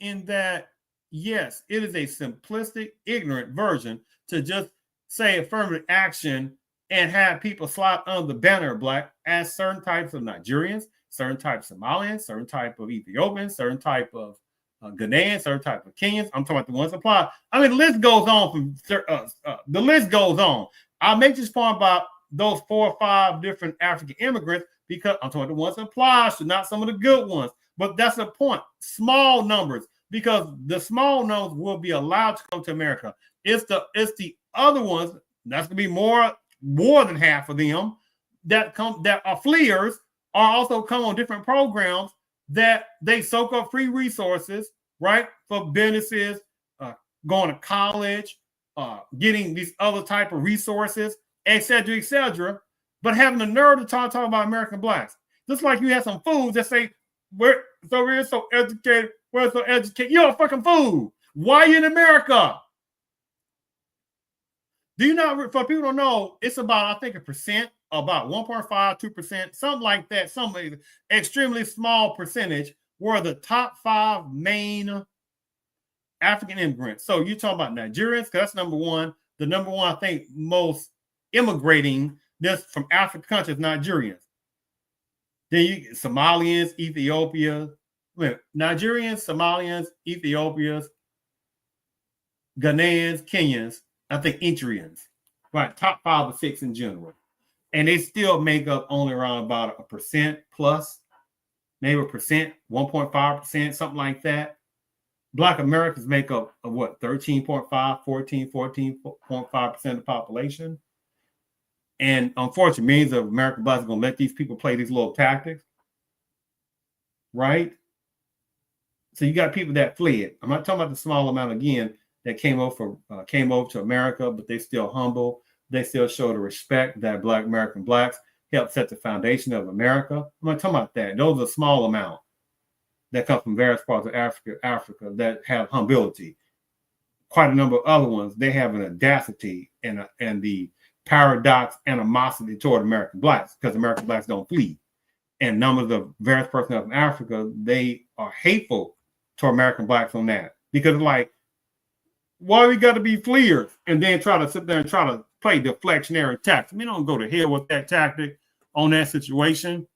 in that, yes, it is a simplistic, ignorant version to just say affirmative action and have people slide under the banner of black as certain types of Nigerians, certain types of Somalians, certain type of Ethiopians, certain type of Ghanaians, certain type of Kenyans. I'm talking about the ones applied. I mean, the list goes on. The list goes on. I'll make this point about those 4 or 5 different African immigrants because I'm talking about the ones that apply to not some of the good ones. But that's the point. Small numbers, because the small numbers will be allowed to come to America. It's the other ones that's gonna be more than half of them that are fleers or also come on different programs that they soak up free resources, right? For businesses, going to college, getting these other type of resources, etc., but having the nerve to talk about American blacks. Just like you have some fools that say, we're so educated, we're so educated. You're a fucking fool. Why are you in America? Do you know, for people to know, it's about, I think, 1%, about 1.5, 2%, something like that, some extremely small percentage were the top 5 main African immigrants. So you're talking about Nigerians, because that's number one. The number one, I think, most immigrating this from African countries, Nigerians. Then you Somalians, Nigerians, Somalians, Ethiopians, Ghanaians, Kenyans, I think Eritreans, right? Top 5 or 6 in general. And they still make up only around about 1% plus, maybe 1%, 1.5%, something like that. Black Americans make up of what, 13.5, 14.5% of the population. And unfortunately, millions of American blacks are going to let these people play these little tactics, right? So you got people that fled. I'm not talking about the small amount again that came over to America, but they still humble. They still show the respect that Black American blacks helped set the foundation of America. I'm not talking about that. Those are a small amount that come from various parts of Africa that have humility. Quite a number of other ones, they have an audacity and the paradox animosity toward American blacks, because American blacks don't flee. And numbers of various personnel from Africa, they are hateful to American blacks on that. Because like, why we got to be fleers and then try to sit there and try to play deflectionary tactics? We don't go to hell with that tactic on that situation.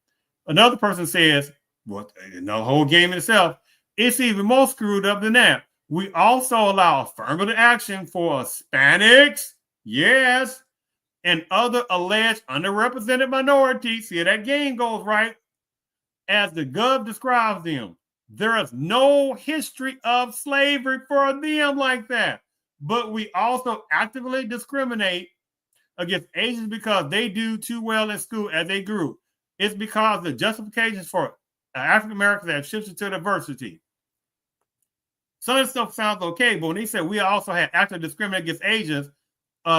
Another person says, well, the whole game in itself, it's even more screwed up than that. We also allow affirmative action for Hispanics, yes, and other alleged underrepresented minorities. See, that game goes right. As the Gov describes them, there is no history of slavery for them like that. But we also actively discriminate against Asians because they do too well in school as a group. It's because the justifications for African Americans have shifted to diversity. Some of this stuff sounds okay, but when they said we also had actively discriminate against Asians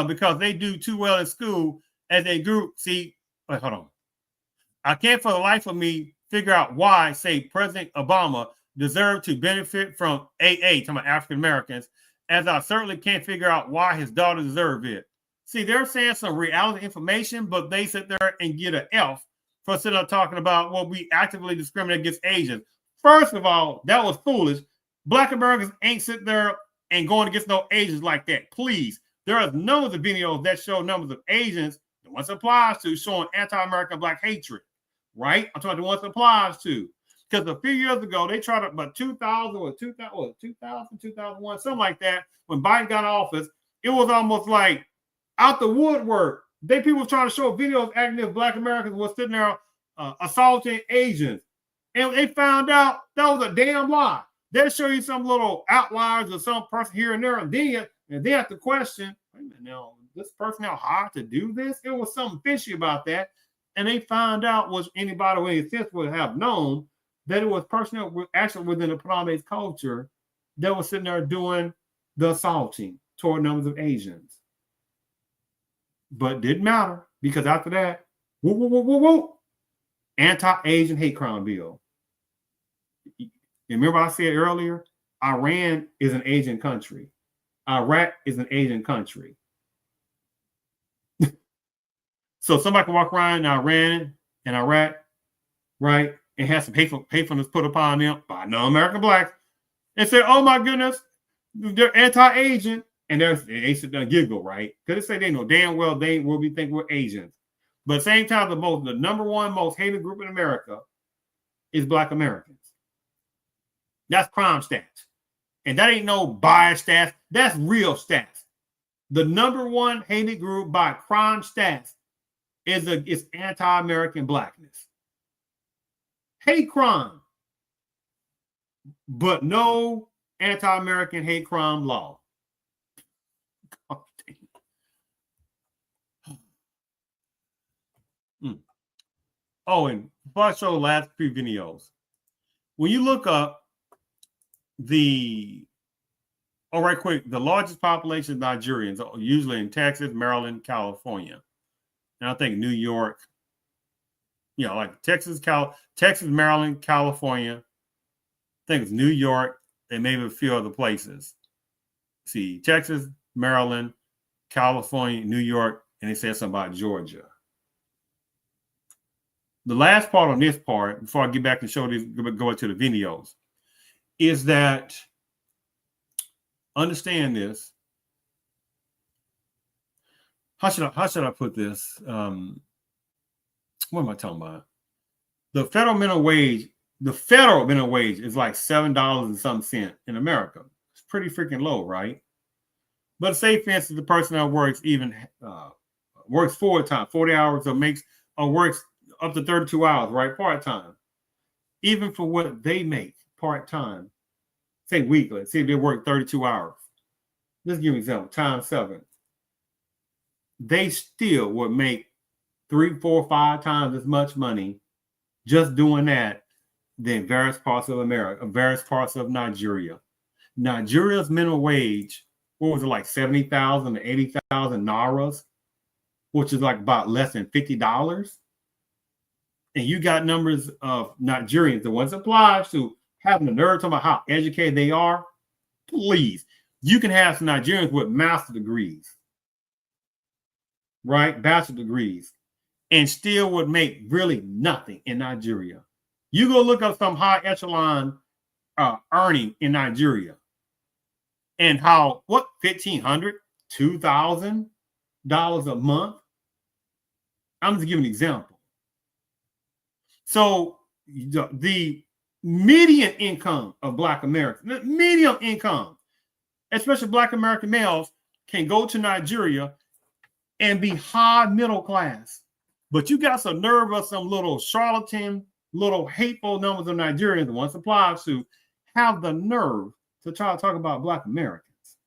because they do too well in school as a group, see, wait, hold on. I can't for the life of me figure out why, say, President Obama deserved to benefit from AA, talking about African Americans, as I certainly can't figure out why his daughter deserved it. See, they're saying some reality information, but they sit there and get an F for sitting there talking about, well, we actively discriminate against Asians. First of all, that was foolish. Black Americans ain't sitting there and going against no Asians like that. Please. There are numbers of videos that show numbers of Asians, the ones it applies to, showing anti-American black hatred, right? I'm talking about the ones it applies to. Because a few years ago, they tried to, about 2000 or 2001, something like that, when Biden got in office, it was almost like out the woodwork. People were trying to show videos acting as Black Americans were sitting there assaulting Asians. And they found out that was a damn lie. They'll show you some little outliers or some person here and there, and they have to question, wait a minute now, this person now hired to do this? It was something fishy about that. And they found out, was anybody with any sense would have known, that it was personnel actually within the Ptolemaic culture that was sitting there doing the assaulting toward numbers of Asians. But didn't matter, because after that, anti-Asian hate crime bill. Remember I said earlier, Iran is an Asian country. Iraq is an Asian country. So somebody can walk around in Iran and Iraq, right, and have some hatefulness put upon them by non-American blacks and say, oh my goodness, they're anti-Asian. And they sit there and giggle, right? Because they say they know damn well they will be thinking we're Asians. But at the same time, the number one most hated group in America is Black Americans. That's crime stats. And that ain't no biased stats. That's real stats. The number one hated group by crime stats is anti-American blackness. Hate crime. But no anti-American hate crime law. Oh, and before I show the last few videos, when you look up the Oh, right quick. The largest population of Nigerians are usually in Texas, Maryland, California. And I think New York, you know, like Texas, Maryland, California. I think it's New York and maybe a few other places. See, Texas, Maryland, California, New York, and they said something about Georgia. The last part on this part, before I get back and show these, go into the videos, is that understand this. How should I put this? What am I talking about? The federal minimum wage is like $7 and some cent in America. It's pretty freaking low, right? But say, for instance, the person that works works full time, 40 hours, or works up to 32 hours, right? Part time. Even for what they make part time, say weekly, say if they work 32 hours. Let's give an example, times 7. They still would make 3, 4, 5 times as much money just doing that than various parts of America, various parts of Nigeria. Nigeria's minimum wage, what was it, like 70,000 to 80,000 naras, which is like about less than $50. And you got numbers of Nigerians, the ones that applies to having the nerve talking about how educated they are. Please, you can have some Nigerians with master degrees, right? Bachelor degrees, and still would make really nothing in Nigeria. You go look up some high echelon earning in Nigeria and how, what, $1,500, $2,000 a month? I'm just giving an example. So the median income of Black Americans, the median income, especially Black American males, can go to Nigeria and be high middle class. But you got some nerve of some little charlatan, little hateful numbers of Nigerians, the ones applied to, have the nerve to try to talk about Black Americans.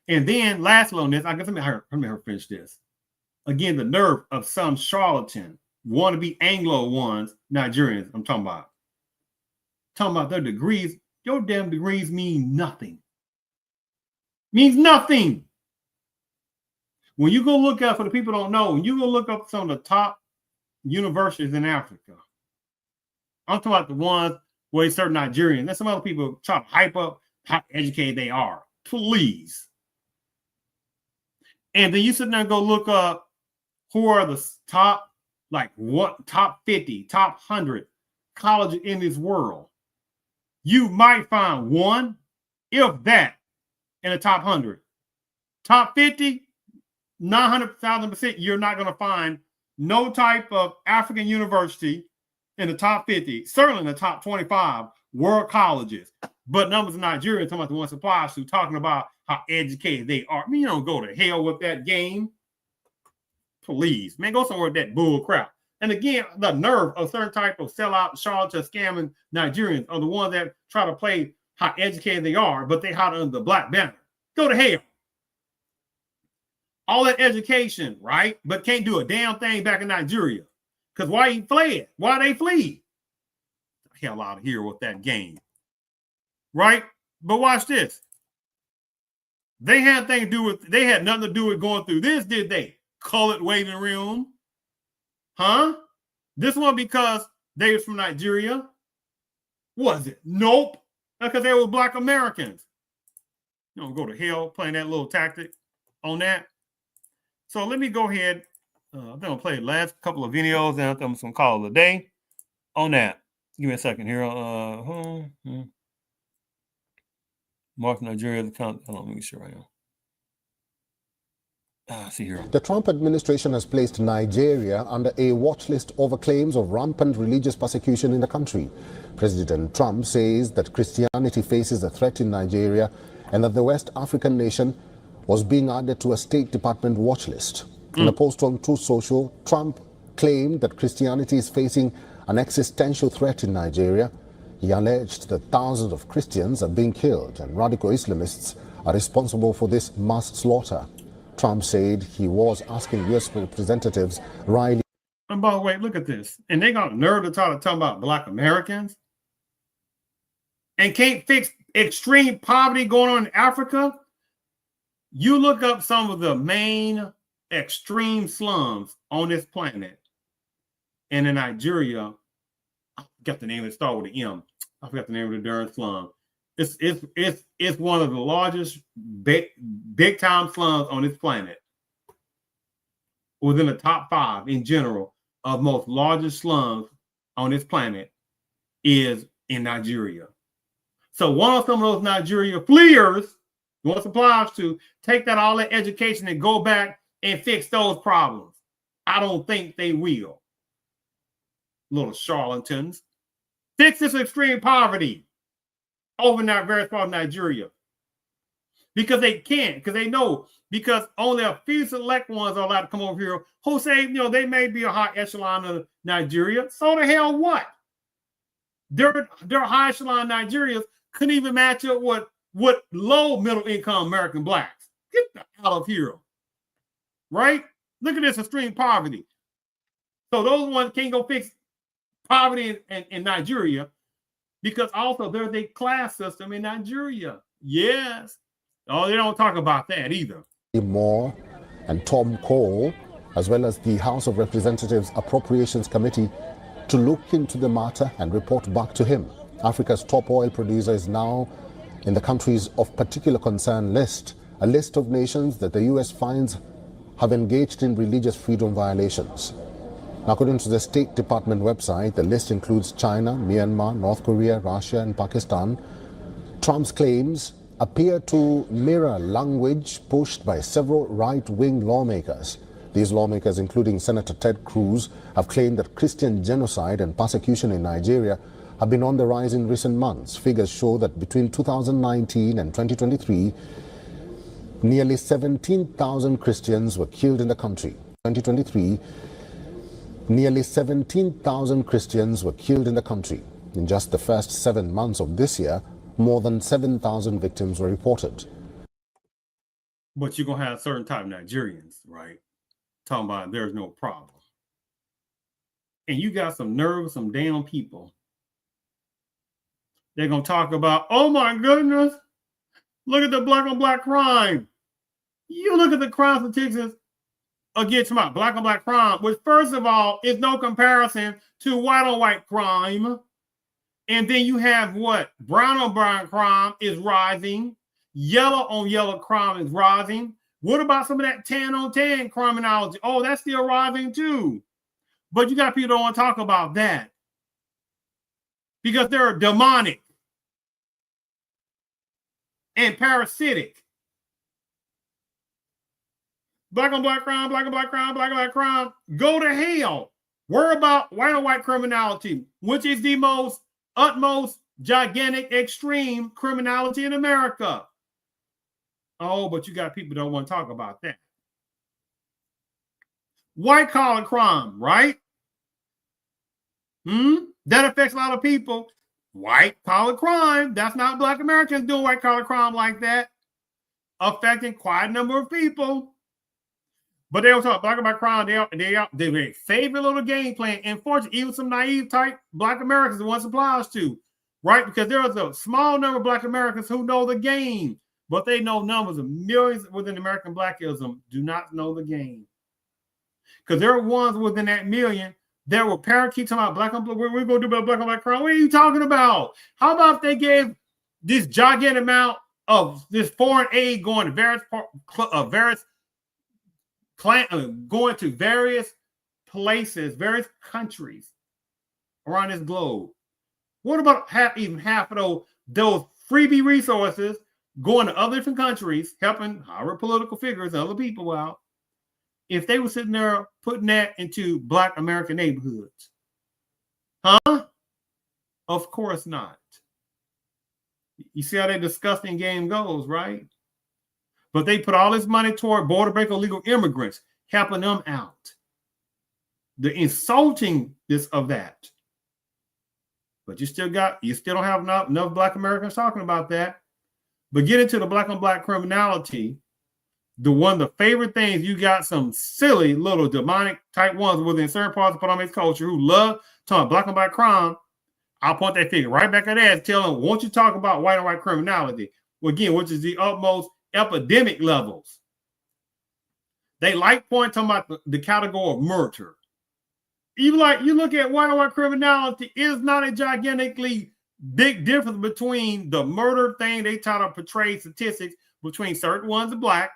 And then lastly on this, I guess let me finish this. Again, the nerve of some charlatan, wannabe Anglo ones, Nigerians, I'm talking about their degrees. Your damn degrees mean nothing. Means nothing. When you go look up, for the people who don't know, when you go look up some of the top universities in Africa, I'm talking about the ones where certain Nigerians and some other people try to hype up how educated they are. Please. And then you sit there and go look up who are the top, like what, top 50, top 100 colleges in this world. You might find one, if that, in the top 100. Top 50, 900,000%, you're not going to find no type of African university in the top 50, certainly in the top 25 world colleges. But numbers of Nigerians, talking about the ones suppliers who talking about how educated they are. I mean, you don't go to hell with that game. Please, man, go somewhere with that bull crap. And again, the nerve of certain type of sellout, charlatan, scamming Nigerians are the ones that try to play how educated they are, but they hide under the black banner. Go to hell. All that education, right? But can't do a damn thing back in Nigeria. Because why he fled? Why they flee? The hell out of here with that game. Right? But watch this. They had nothing to do with going through this, did they? Colored waving room. Huh? This one because they was from Nigeria? Was it? Nope. That's because they were Black Americans. You don't go to hell playing that little tactic on that. So let me go ahead. I'm going to play the last couple of videos and I'm going to call it a day on that. Give me a second here. Mark Nigeria's account. Hold on, let me see right now. See here.
The Trump administration has placed Nigeria under a watch list over claims of rampant religious persecution in the country. President Trump says that Christianity faces a threat in Nigeria and that the West African nation was being added to a State Department watch list. In a post on Truth Social, Trump claimed that Christianity is facing an existential threat in Nigeria. He alleged that thousands of Christians are being killed and radical Islamists are responsible for this mass slaughter. Trump said he was asking U.S. representatives Riley.
And by the way, look at this. And they got nerve to try to talk about Black Americans. and can't fix extreme poverty going on in Africa, you look up some of the main extreme slums on this planet. And in Nigeria, I forgot the name of it, start with an M. I forgot the name of the darn slum. It's one of the largest big time slums on this planet. Within the top 5 in general of most largest slums on this planet is in Nigeria. So one of some of those Nigeria fleers you want supplies to take that all that education and go back and fix those problems. I don't think they will. Little charlatans. Fix this extreme poverty over in that various part of Nigeria. Because they can't, because they know, because only a few select ones are allowed to come over here who say, you know, they may be a high echelon of Nigeria. So the hell what? Their high echelon Nigerians couldn't even match up with low middle income American blacks. Get the hell out of here. Right? Look at this extreme poverty. So those ones can't go fix poverty in Nigeria because also there's a class system in Nigeria. Yes. Oh, they don't talk about that either.
Moore and Tom Cole, as well as the House of Representatives Appropriations Committee, to look into the matter and report back to him. Africa's top oil producer is now in the countries of particular concern list, a list of nations that the U.S. finds have engaged in religious freedom violations. According to the State Department website, the list includes China, Myanmar, North Korea, Russia, and Pakistan. Trump's claims appear to mirror language pushed by several right-wing lawmakers. These lawmakers, including Senator Ted Cruz, have claimed that Christian genocide and persecution in Nigeria have been on the rise in recent months. Figures show that between 2019 and 2023, nearly 17,000 Christians were killed in the country. 2023, nearly 17,000 Christians were killed in the country. In just the first 7 months of this year, more than 7,000 victims were reported.
But you're going to have certain type of Nigerians, right? Talking about there's no problem. And you got some nervous, some damn people. They're going to talk about, oh my goodness, look at the black on black crime. You look at the crime statistics against my black on black crime, which first of all is no comparison to white on white crime. And then you have what? Brown on brown crime is rising. Yellow on yellow crime is rising. What about some of that tan on tan criminology? Oh, that's still rising too. But you got people that don't want to talk about that because they're demonic and parasitic. Black on black crime, black on black crime, black on black crime. Go to hell. Worry about white on white criminality, which is the most utmost gigantic extreme criminality in America. Oh, but you got people that don't want to talk about that. White collar crime, right? That affects a lot of people. White collar crime. That's not black Americans doing white collar crime like that. Affecting quite a number of people. But they don't talk black about crime. They favorite little game plan. And fortunately, even some naive type black Americans one applies to, right? Because there is a small number of black Americans who know the game, but they know numbers of millions within American blackism do not know the game. Because there are ones within that million that will parakeet talking about black on black. We're going to do about black on black crime. What are you talking about? How about if they gave this gigantic amount of this foreign aid going to various going to various places, various countries around this globe? What about even half of those freebie resources going to other different countries, helping our political figures and other people out, if they were sitting there putting that into black American neighborhoods? Huh? Of course not. You see how that disgusting game goes, right? But they put all this money toward border break illegal immigrants, helping them out. The insulting this of that. But you still don't have enough black Americans talking about that. But get into the black on black criminality. One of the favorite things, you got some silly little demonic type ones within certain parts of Panama's culture who love talking black on black crime. I'll point that figure right back at that, tell them, won't you talk about white on white criminality? Well, again, which is the utmost epidemic levels. They like talking about the category of murder. Even like you look at white on white criminality, is not a gigantically big difference between the murder thing. They try to portray statistics between certain ones and black.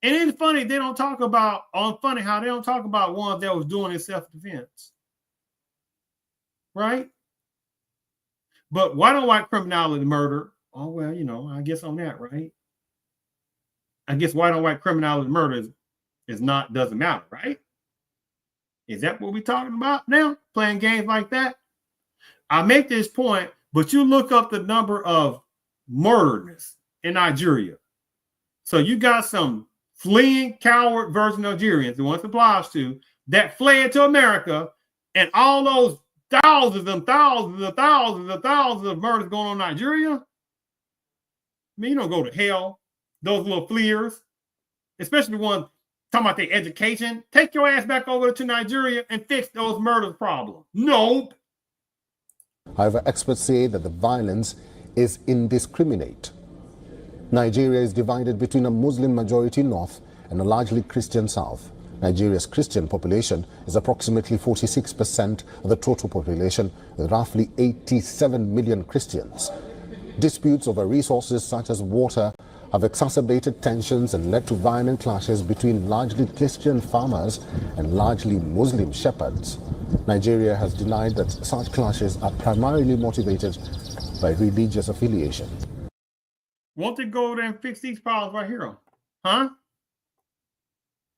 And it's funny, they don't talk about, funny how they don't talk about ones that was doing in self-defense. Right? But white on white criminality, murder, oh, well, you know, I guess on that, right? I guess white on white criminality, murder doesn't matter, right? Is that what we're talking about now? Playing games like that? I make this point, but you look up the number of murders in Nigeria. So you got some fleeing coward version Nigerians, the ones it applies to, that fled to America, and all those thousands and thousands and thousands and thousands of murders going on in Nigeria. I mean, you don't go to hell. Those little fleers, especially the ones talking about their education. Take your ass back over to Nigeria and fix those murders problem. Nope.
However, experts say that the violence is indiscriminate. Nigeria is divided between a Muslim majority north and a largely Christian south. Nigeria's Christian population is approximately 46% of the total population, with roughly 87 million Christians. Disputes over resources such as water have exacerbated tensions and led to violent clashes between largely Christian farmers and largely Muslim shepherds. Nigeria has denied that such clashes are primarily motivated by religious affiliation.
Won't they go there and fix these problems right here? Huh?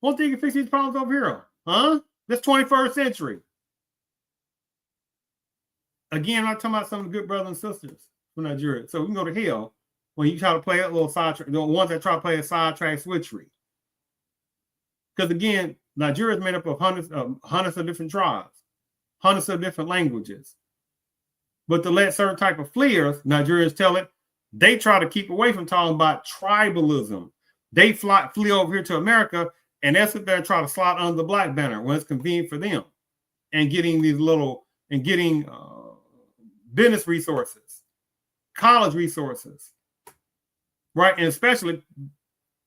Won't they fix these problems over here? Huh? This 21st century. Again, I'm talking about some of the good brothers and sisters from Nigeria. So we can go to hell when you try to play that little sidetrack, the ones that try to play a sidetrack switchery. Because again, Nigeria is made up of hundreds of different tribes, hundreds of different languages. But to let certain type of fleers, Nigerians tell it, they try to keep away from talking about tribalism. They flee over here to America, and they sit there and try to slide under the black banner when it's convenient for them, and getting business resources, college resources, right? And especially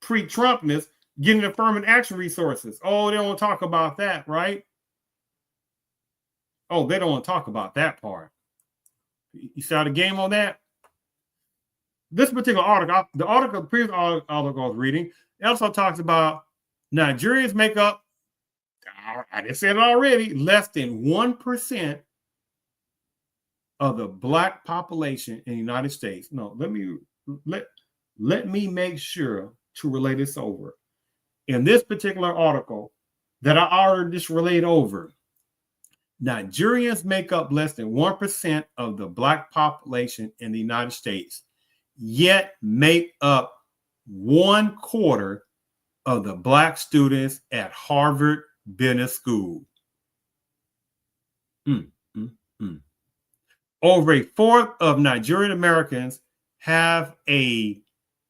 pre-Trumpness, getting affirmative action resources. Oh, they don't want to talk about that, right? Oh, they don't want to talk about that part. You saw the game on that? This particular article, the previous article I was reading, it also talks about Nigerians make up, I just said it already, less than 1% of the black population in the United States. No, let me make sure to relay this over. In this particular article that I already just relayed over, Nigerians make up less than 1% of the black population in the United States, yet make up 1/4 of the black students at Harvard Business School. Over 1/4 of Nigerian Americans have a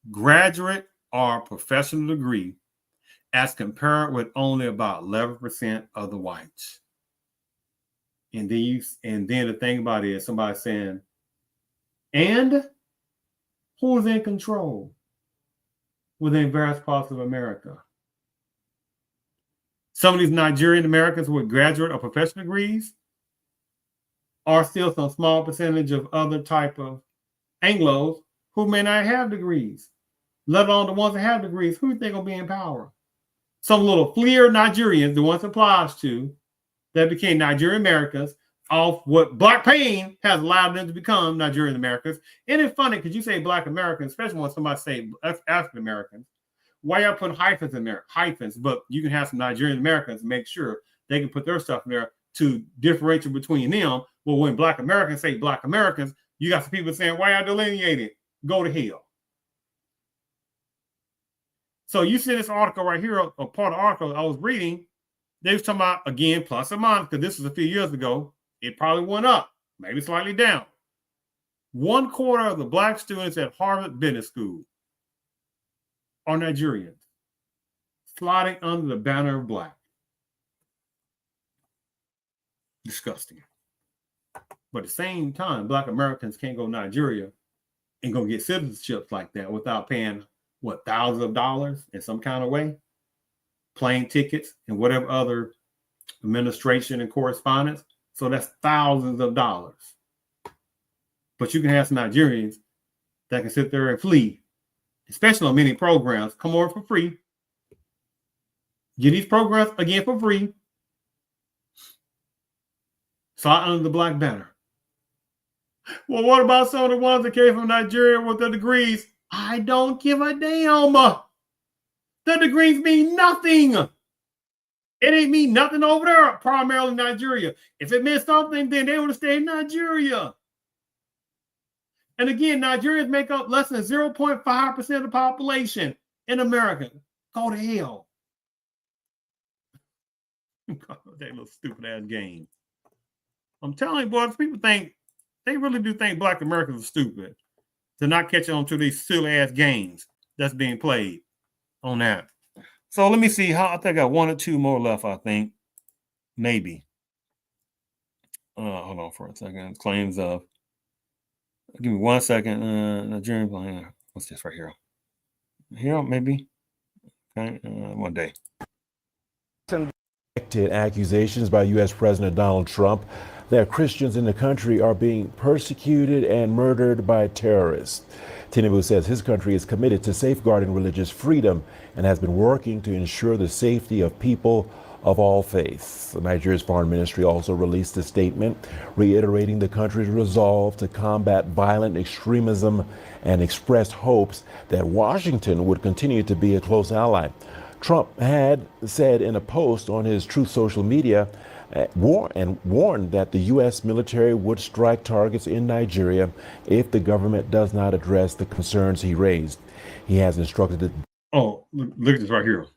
graduate or professional degree, as compared with only about 11% of the whites. And then the thing about it is somebody saying, and who's in control within various parts of America? Some of these Nigerian Americans with graduate or professional degrees are still some small percentage of other type of Anglos who may not have degrees, let alone the ones that have degrees. Who do you think will be in power? Some little fleer Nigerians, the ones it applies to, that became Nigerian Americans off what black pain has allowed them to become Nigerian Americans. And it's funny because you say black Americans, especially when somebody say African Americans, why y'all put hyphens in there? Hyphens, but you can have some Nigerian Americans and make sure they can put their stuff in there to differentiate between them. Well, when black Americans say black Americans, you got some people saying, why y'all delineate it? Go to hell. So you see this article right here, a part of the article I was reading, they was talking about, again, plus or minus, because this was a few years ago, it probably went up, maybe slightly down. 1/4 of the black students at Harvard Business School are Nigerians, sliding under the banner of black. Disgusting. But at the same time, Black Americans can't go to Nigeria and go get citizenships like that without paying, what, thousands of dollars in some kind of way? Plane tickets and whatever other administration and correspondence. So that's thousands of dollars. But you can have some Nigerians that can sit there and flee, especially on many programs, come over for free. Get these programs again for free. Fly under the black banner. Well, what about some of the ones that came from Nigeria with the degrees? I don't give a damn. The degrees mean nothing. It ain't mean nothing over there, primarily Nigeria. If it meant something, then they would have stayed in Nigeria. And again, Nigerians make up less than 0.5% of the population in America. Go to hell. That little stupid ass game. I'm telling you, boys, people think, they really do think Black Americans are stupid to not catch on to these silly ass games that's being played on that. So let me see how, I think I got one or two more left, I think. Maybe. Hold on for a second. Claims of, give me 1 second. Nigerian, what's this right here? Here, maybe. Okay, one day.
Accusations by U.S. President Donald Trump that Christians in the country are being persecuted and murdered by terrorists. Tinubu says his country is committed to safeguarding religious freedom and has been working to ensure the safety of people of all faiths. Nigeria's foreign ministry also released a statement reiterating the country's resolve to combat violent extremism and expressed hopes that Washington would continue to be a close ally. Trump had said in a post on his Truth social media warned that the U.S. military would strike targets in Nigeria if the government does not address the concerns he raised. He has instructed it.
Oh, look at this right here.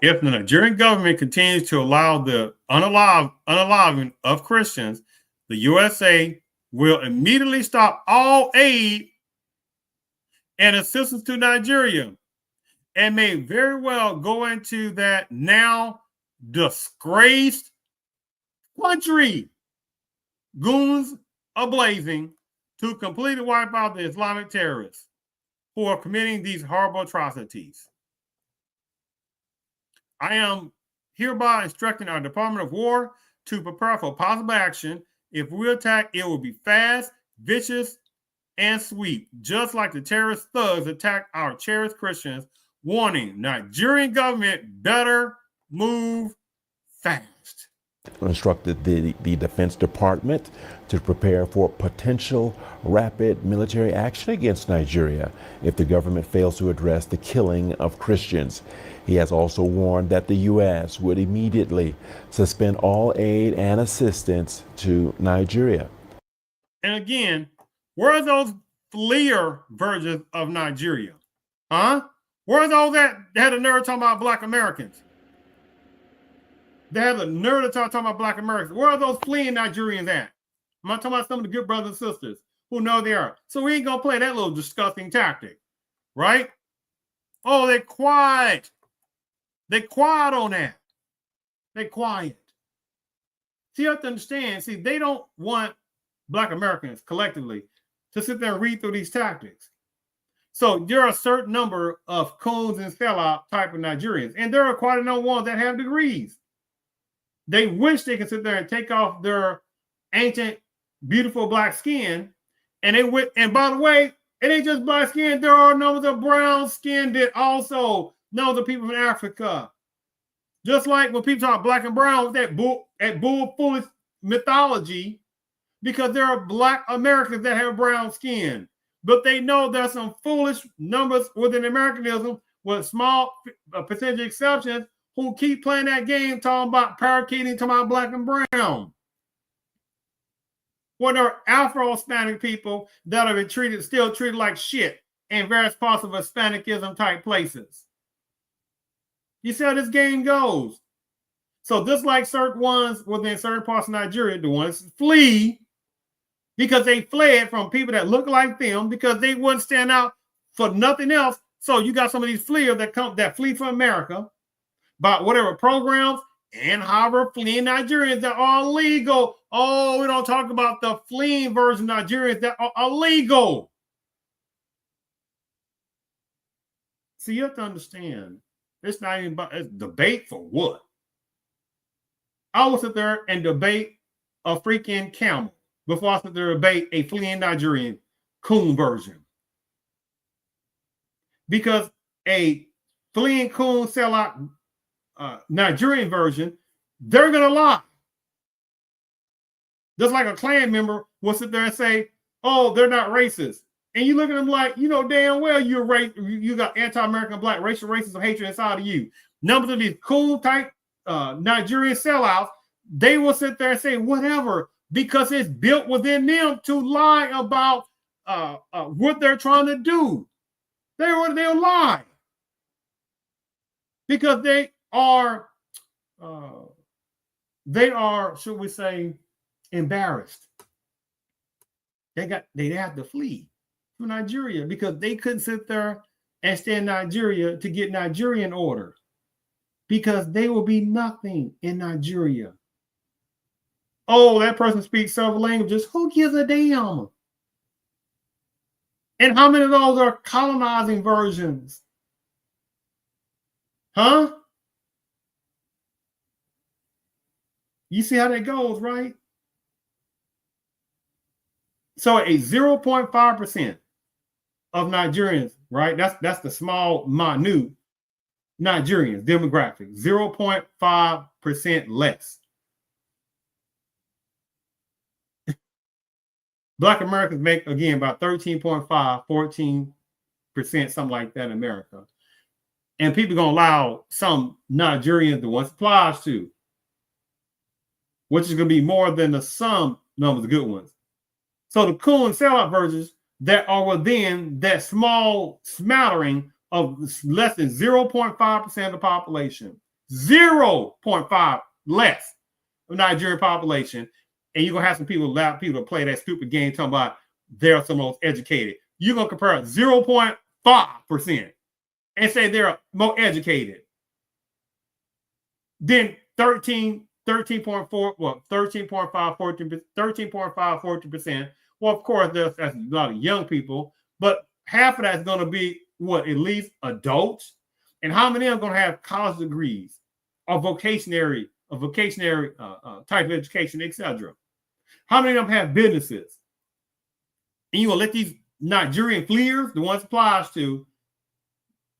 If the Nigerian government continues to allow the unaliving of Christians, the USA will immediately stop all aid and assistance to Nigeria and may very well go into that now disgraced country, goons ablazing, to completely wipe out the Islamic terrorists who are committing these horrible atrocities. I am hereby instructing our Department of War to prepare for possible action. If we attack, it will be fast, vicious, and sweet, just like the terrorist thugs attacked our cherished Christians. Warning, Nigerian government better move fast.
Instructed the Defense Department to prepare for potential rapid military action against Nigeria if the government fails to address the killing of Christians. He has also warned that the U.S. would immediately suspend all aid and assistance to Nigeria.
And again, where are those fleer versions of Nigeria? Huh? Where are those that had a nerve talking about Black Americans? They have a nerve to talk about Black Americans. Where are those fleeing Nigerians at? I'm not talking about some of the good brothers and sisters who know they are. So we ain't going to play that little disgusting tactic, right? Oh, they're quiet. They quiet on that. They quiet. See, you have to understand, see, they don't want Black Americans collectively to sit there and read through these tactics. So there are a certain number of coons and sellout type of Nigerians, and there are quite a number of ones that have degrees. They wish they could sit there and take off their ancient, beautiful black skin, and by the way, it ain't just black skin. There are numbers of brown skin that also numbers of people from Africa. Just like when people talk black and brown, that bull foolish mythology, because there are Black Americans that have brown skin. But they know there's some foolish numbers within Americanism with small percentage exceptions who keep playing that game, talking about parakeeting, talking about black and brown. Well, there are Afro-Hispanic people that have been still treated like shit in various parts of Hispanicism type places. You see how this game goes. So just like certain ones within certain parts of Nigeria, the ones flee because they fled from people that look like them because they wouldn't stand out for nothing else. So you got some of these fleers that flee from America by whatever programs, and however fleeing Nigerians that are illegal Oh, we don't talk about the fleeing version of Nigerians that are illegal. See, you have to understand, it's not even about it's debate for what? I will sit there and debate a freaking camel before I sit there and debate a fleeing Nigerian coon version. Because a fleeing coon sellout Nigerian version, they're going to lie. Just like a Klan member will sit there and say, oh, they're not racist. And you look at them like, you know damn well you got anti-American, black, racial racism, hatred inside of you. Numbers of these cool type Nigerian sellouts, they will sit there and say whatever, because it's built within them to lie about what they're trying to do. They'll lie because they are, should we say, embarrassed. They have to flee from Nigeria because they couldn't sit there and stay in Nigeria to get Nigerian order, because they will be nothing in Nigeria. Oh, that person speaks several languages. Who gives a damn? And how many of those are colonizing versions? Huh? You see how that goes, right? So a 0.5% of Nigerians, right? That's the small, minute Nigerians demographic, 0.5% less. Black Americans make, again, about 13.5, 14%, something like that in America. And people are going to allow some Nigerians, the ones applies to, which is going to be more than the sum numbers of good ones. So the cool and sellout versions that are within that small smattering of less than 0.5% of the population, 0.5 less of Nigerian population. And you're going to have some people allow people to play that stupid game talking about they're some most educated. You're going to compare 0.5% and say they're more educated. Then 13.4, well, 13.5, 14%. Well, of course, that's a lot of young people, but half of that is going to be what, at least adults? And how many are going to have college degrees or vocationary type of education, etc.? How many of them have businesses? And you will let these Nigerian fleers, the ones applies to,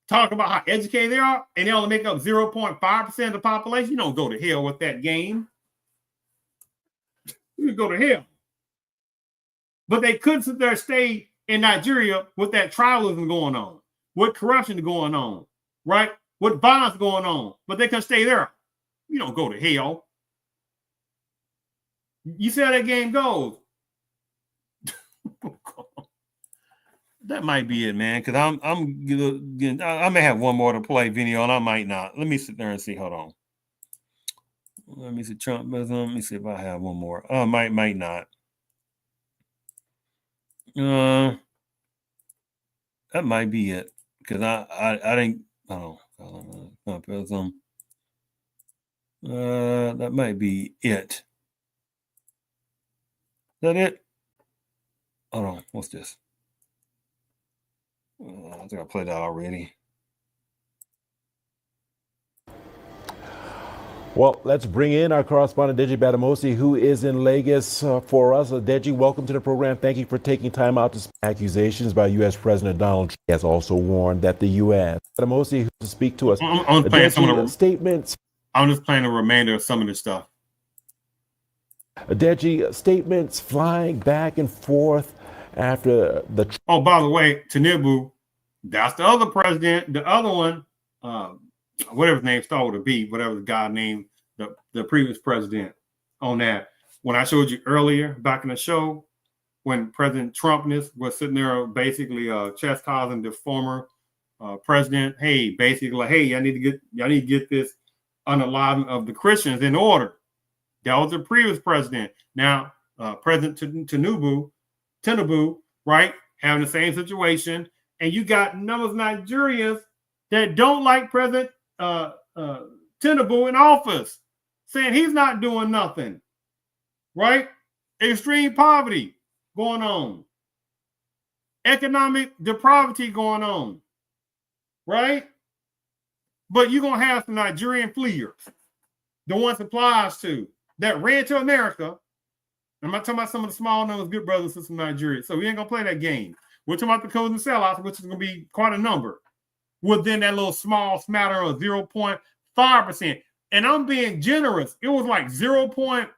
talk about how educated they are, and they only make up 0.5% of the population? You don't go to hell with that game. You go to hell. But they couldn't sit there and stay in Nigeria with that tribalism going on, with corruption going on, right? With violence going on, but they can stay there. You don't go to hell. You see how that game goes. That might be it, man. Because I may have one more to play video, and I might not. Let me sit there and see. Hold on. Let me see Trumpism. Let me see if I have one more. Might not. That might be it. Because I think Trumpism. That might be it. Is that it? Hold on. What's this? I think I played that already.
Well, let's bring in our correspondent, Deji Badamosi, who is in Lagos for us. Deji, welcome to the program. Thank you for taking time out to speak. Accusations by U.S. President Donald Trump has also warned that the U.S. Badamosi to speak to us.
I'm playing some of the
statements.
I'm just playing the remainder of some of this stuff.
Deji, statements flying back and forth after the...
Oh, by the way, Tinubu, that's the other president. The other one, whatever his name started with a B, whatever the guy named the previous president on that. When I showed you earlier back in the show, when President Trumpness was sitting there basically chastising the former president, hey, basically like, hey, y'all need to get this unaliving of the Christians in order. That was the previous president. Now, President Tinubu, right, having the same situation, and you got numbers of Nigerians that don't like President Tinubu in office, saying he's not doing nothing. right? Extreme poverty going on. Economic depravity going on, right? But you're going to have some Nigerian fleers, the ones applies to, that ran to America. I'm not talking about some of the small numbers, good brothers and sisters in Nigeria. So we ain't going to play that game. We're talking about the codes and sellouts, which is going to be quite a number, within that little small smatter of 0.5%. And I'm being generous. It was like 0.6,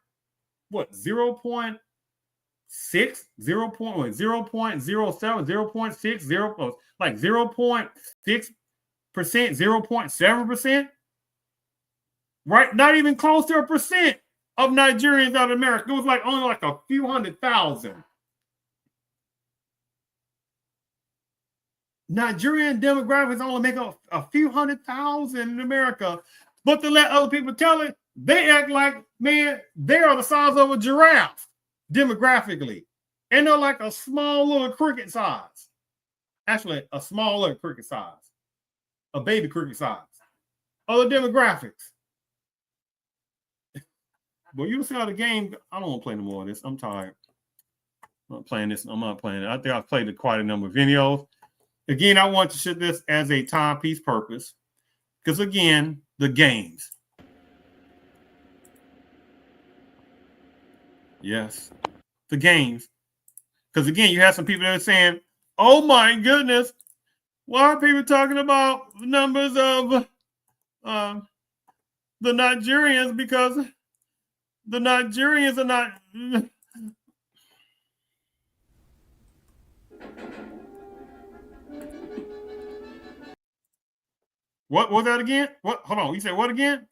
0.07, 0.6, like 0.6%, 0.7%, right? Not even close to 1% of Nigerians out of America. It was like only like a few 100,000. Nigerian demographics only make up a few 100,000 in America, but to let other people tell it, they act like, man, they are the size of a giraffe demographically, and they're like a small little cricket size. Actually, a small little cricket size, a baby cricket size. Other demographics. But you see how the game, I don't want to play no more of this. I'm tired. I'm not playing this. I'm not playing it. I think I've played quite a number of videos. Again, I want to shoot this as a timepiece purpose. Because again, the games. Yes, the games. Because again, you have some people that are saying, oh my goodness, why are people talking about the numbers of the Nigerians? Because the Nigerians are not. What was that again? What? Hold on. You said what again?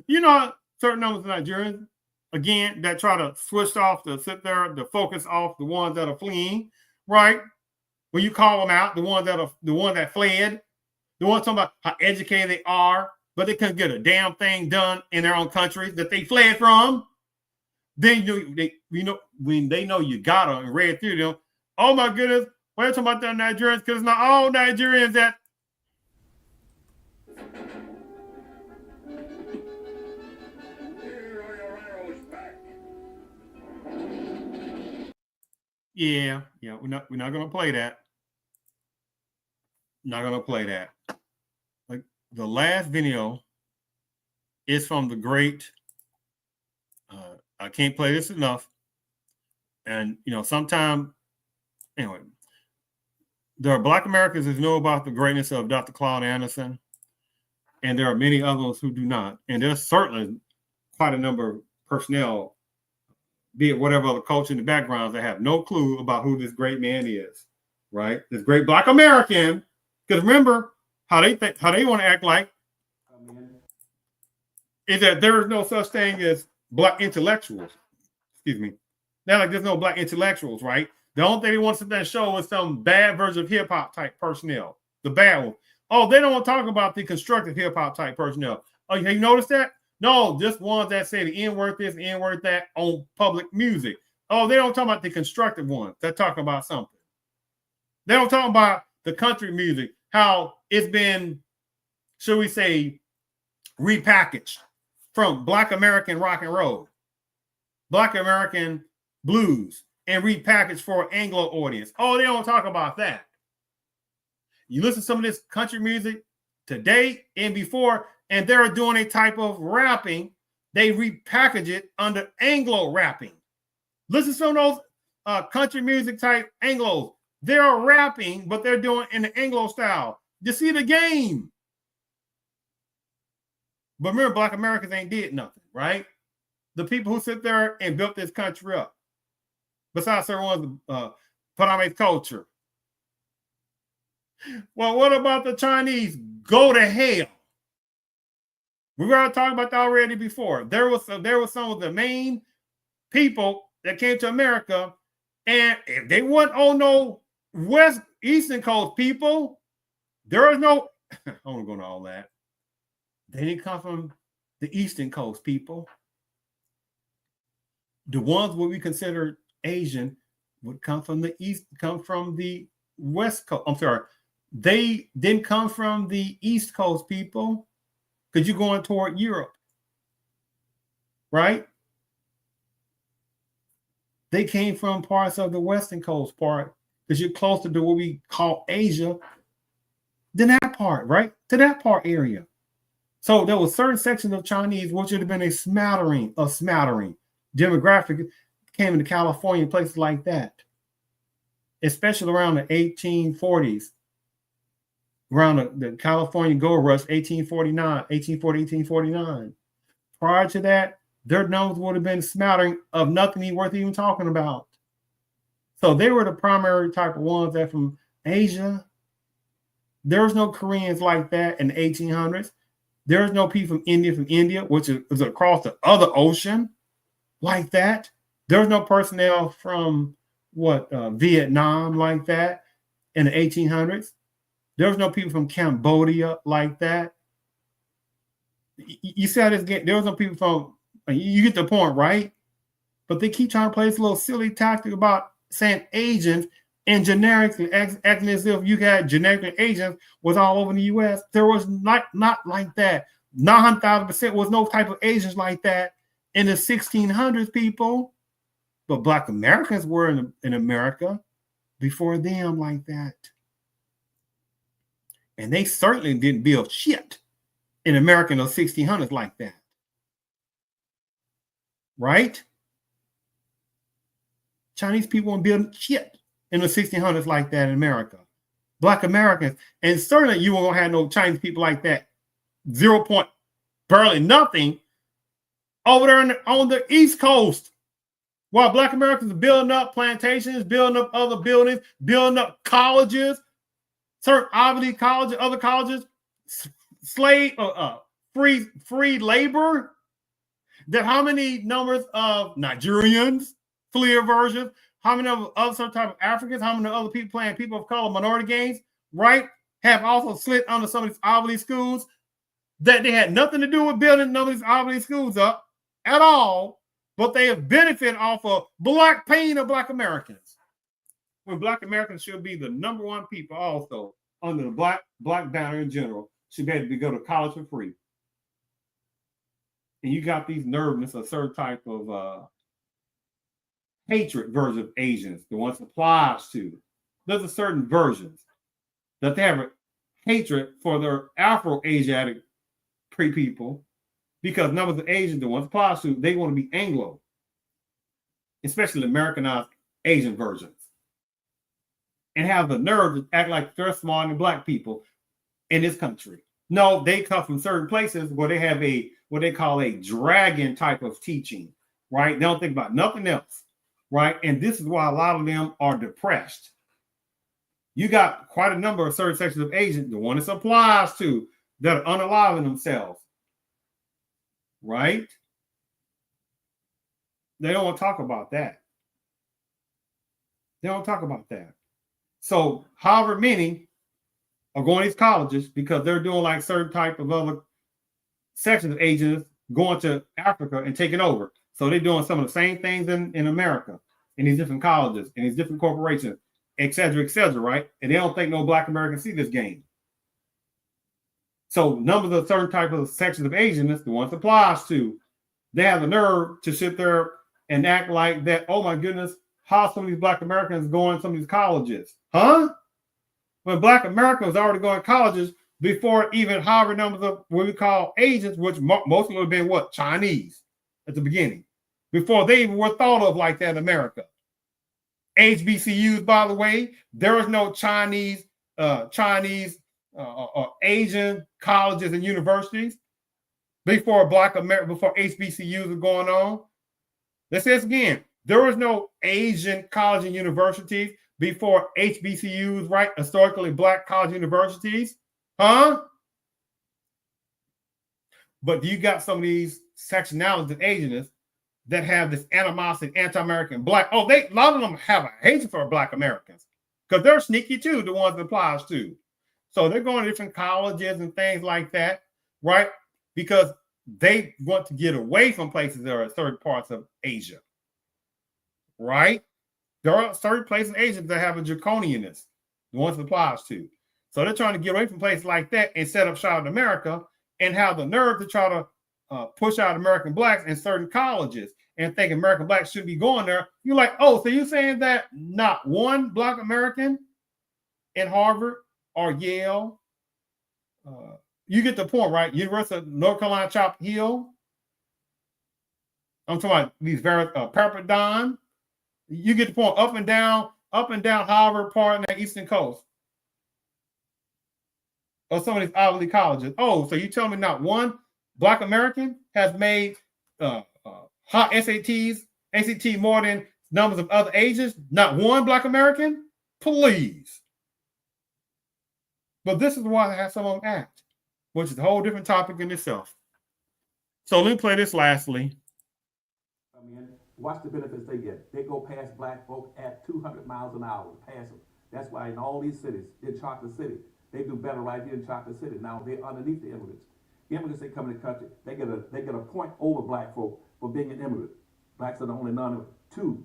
You know, certain numbers of Nigerians, again, that try to switch off, to sit there, to focus off the ones that are fleeing, right? When you call them out, the ones that fled, the ones talking about how educated they are, but they couldn't get a damn thing done in their own countries that they fled from. Then when they know you got them and read through them, oh my goodness, we're talking about the Nigerians because not all Nigerians that. Yeah, we're not gonna play that. Not gonna play that. Like the last video is from the great. I can't play this enough, and sometimes anyway, there are Black Americans who know about the greatness of Dr. Claude Anderson, and there are many others who do not. And there's certainly quite a number of personnel, be it whatever other culture in the backgrounds, that have no clue about who this great man is, right? This great Black American. Because remember how they want to act like is that there is no such thing as Black intellectuals. Excuse me. They're like there's no Black intellectuals, right? The only thing they want to sit there and show is some bad version of hip hop type personnel, the bad one. Oh, they don't want to talk about the constructive hip hop type personnel. Oh, have you noticed that? No, just ones that say the N-word this, N-word that on public music. Oh, they don't talk about the constructive ones. They're talking about something. They don't talk about the country music, how it's been, should we say, repackaged from Black American rock and roll, Black American blues, and repackaged for an Anglo audience. Oh, they don't talk about that. You listen to some of this country music today and before, and they're doing a type of rapping. They repackage it under Anglo rapping. Listen to some of those country music type Anglos. They're rapping, but they're doing in the Anglo style. You see the game. But remember, Black Americans ain't did nothing, right? The people who sit there and built this country up, besides certain ones, put on a culture. Well, what about the Chinese? Go to hell. We've already talked about that already before. There was some of the main people that came to America, and if they weren't on no Eastern Coast people, there is no. I don't go into all that. They didn't come from the Eastern Coast people. The ones what we consider Asian would come from the East, come from the West Coast. I'm sorry. They didn't come from the East Coast people because you're going toward Europe, right? They came from parts of the Western Coast part, because you're closer to what we call Asia than that part, right? To that part area. So there was certain sections of Chinese which would have been a smattering demographic came into California, places like that, especially around the 1840s, around the California gold rush, 1849. Prior to that, their numbers would have been smattering of nothing worth even talking about. So they were the primary type of ones that from Asia. There was no Koreans like that in the 1800s. There was no people from India, which is across the other ocean like that. There was no personnel from Vietnam like that in the 1800s. There was no people from Cambodia like that. You see how this game, there was no people from, you get the point, right? But they keep trying to play this little silly tactic about saying Asians and generically acting as if you had genetically Asians was all over the U.S. There was not like that. 900,000% was no type of Asians like that in the 1600s, people. But Black Americans were in America before them like that. And they certainly didn't build shit in America in the 1600s like that. Right? Chinese people weren't building shit in the 1600s like that in America. Black Americans. And certainly you won't have no Chinese people like that. 0. Barely nothing over there on the East Coast. While Black Americans are building up plantations, building up other buildings, building up colleges, certain Ivy colleges, other colleges, free labor. That how many numbers of Nigerians, fleer versions, how many of other certain type of Africans, how many other people playing people of color minority games, right, have also slid under some of these Ivy schools that they had nothing to do with building none of these Ivy schools up at all, but they have benefited off of black pain of Black Americans. When Black Americans should be the number one people also under the black banner in general, should be able to go to college for free. And you got these nervousness, a certain type of hatred version of Asians, the ones applies to. There's a certain versions that they have a hatred for their Afro-Asiatic people, because numbers of Asians, the ones applies to, they want to be Anglo, especially Americanized Asian versions, and have the nerve to act like they're smarter than Black people in this country. No, they come from certain places where they have what they call a dragon type of teaching, right? They don't think about nothing else, right? And this is why a lot of them are depressed. You got quite a number of certain sections of Asians, the one this applies to, that are unaliving themselves, right? They don't want to talk about that. They don't talk about that. So however many are going to these colleges because they're doing like certain type of other sections of Asians going to Africa and taking over. So they're doing some of the same things in America, in these different colleges, in these different corporations, et cetera, right? And they don't think no Black Americans see this game. So numbers of certain type of sections of Asians, the ones applies to, they have the nerve to sit there and act like that, oh my goodness, how some of these Black Americans going to some of these colleges? Huh? When Black Americans already going to colleges before even however numbers of what we call Asians, which mostly would have been what? Chinese at the beginning, before they even were thought of like that in America. HBCUs, by the way, there was no Chinese or Asian colleges and universities before before HBCUs were going on. Let's say this again. There was no Asian college and universities before HBCUs, right? Historically Black college universities. Huh? But you got some of these sectionalities of Asians that have this animosity, anti-American Black. Oh, a lot of them have a hatred for Black Americans because they're sneaky too, the ones that applies to. So they're going to different colleges and things like that, right? Because they want to get away from places that are in certain parts of Asia, right? There are certain places in Asia that have a draconianness, the ones it applies to. So they're trying to get away from places like that and set up shop in America and have the nerve to try to push out American Blacks in certain colleges and think American blacks should be going there. You're like, oh, so you're saying that not one Black American in Harvard or Yale, you get the point, right? University of North Carolina, Chapel Hill. I'm talking about these various Pepperdine. You get the point. Up and down Harvard part in the Eastern Coast. Or some of these Ivy League colleges. Oh, so you tell me not one Black American has made hot SATs, ACT more than numbers of other Asians? Not one Black American? Please. But this is why they have some of them act, which is a whole different topic in itself. So let me play this lastly.
Watch the benefits they get. They go past black folk at 200 miles an hour, pass them. That's why in all these cities, in Chocolate City, they do better right here in Chocolate City. Now they're underneath the immigrants. The immigrants, they come in the country, they get a point over black folk for being an immigrant. Blacks are the only two.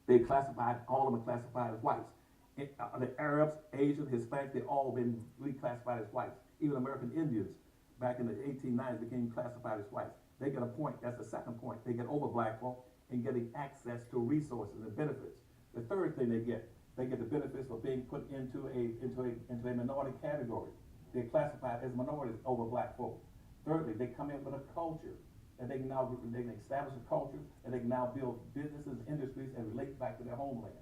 They classified, all of them are classified as whites. The Arabs, Asians, Hispanics, they've all been reclassified as whites. Even American Indians back in the 1890s became classified as whites. They get a point. That's the second point. They get over black folk and getting access to resources and benefits. The third thing they get the benefits for being put into a minority category. They're classified as minorities over black folk. Thirdly, they come in with a culture, and they can establish a culture, and they can now build businesses, industries, and relate back to their homeland.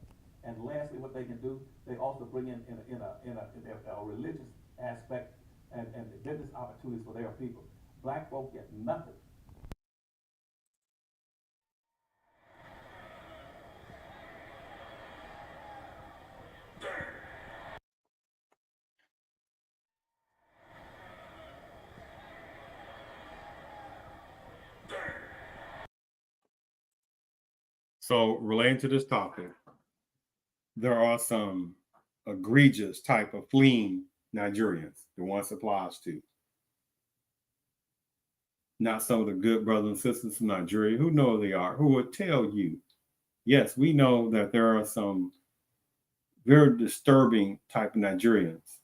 And lastly, what they can do, they also bring in a religious aspect and business opportunities for their people. Black folk get nothing.
So relating to this topic, there are some egregious type of fleeing Nigerians, the ones it applies to. Not some of the good brothers and sisters from Nigeria who know they are, who will tell you, yes, we know that there are some very disturbing type of Nigerians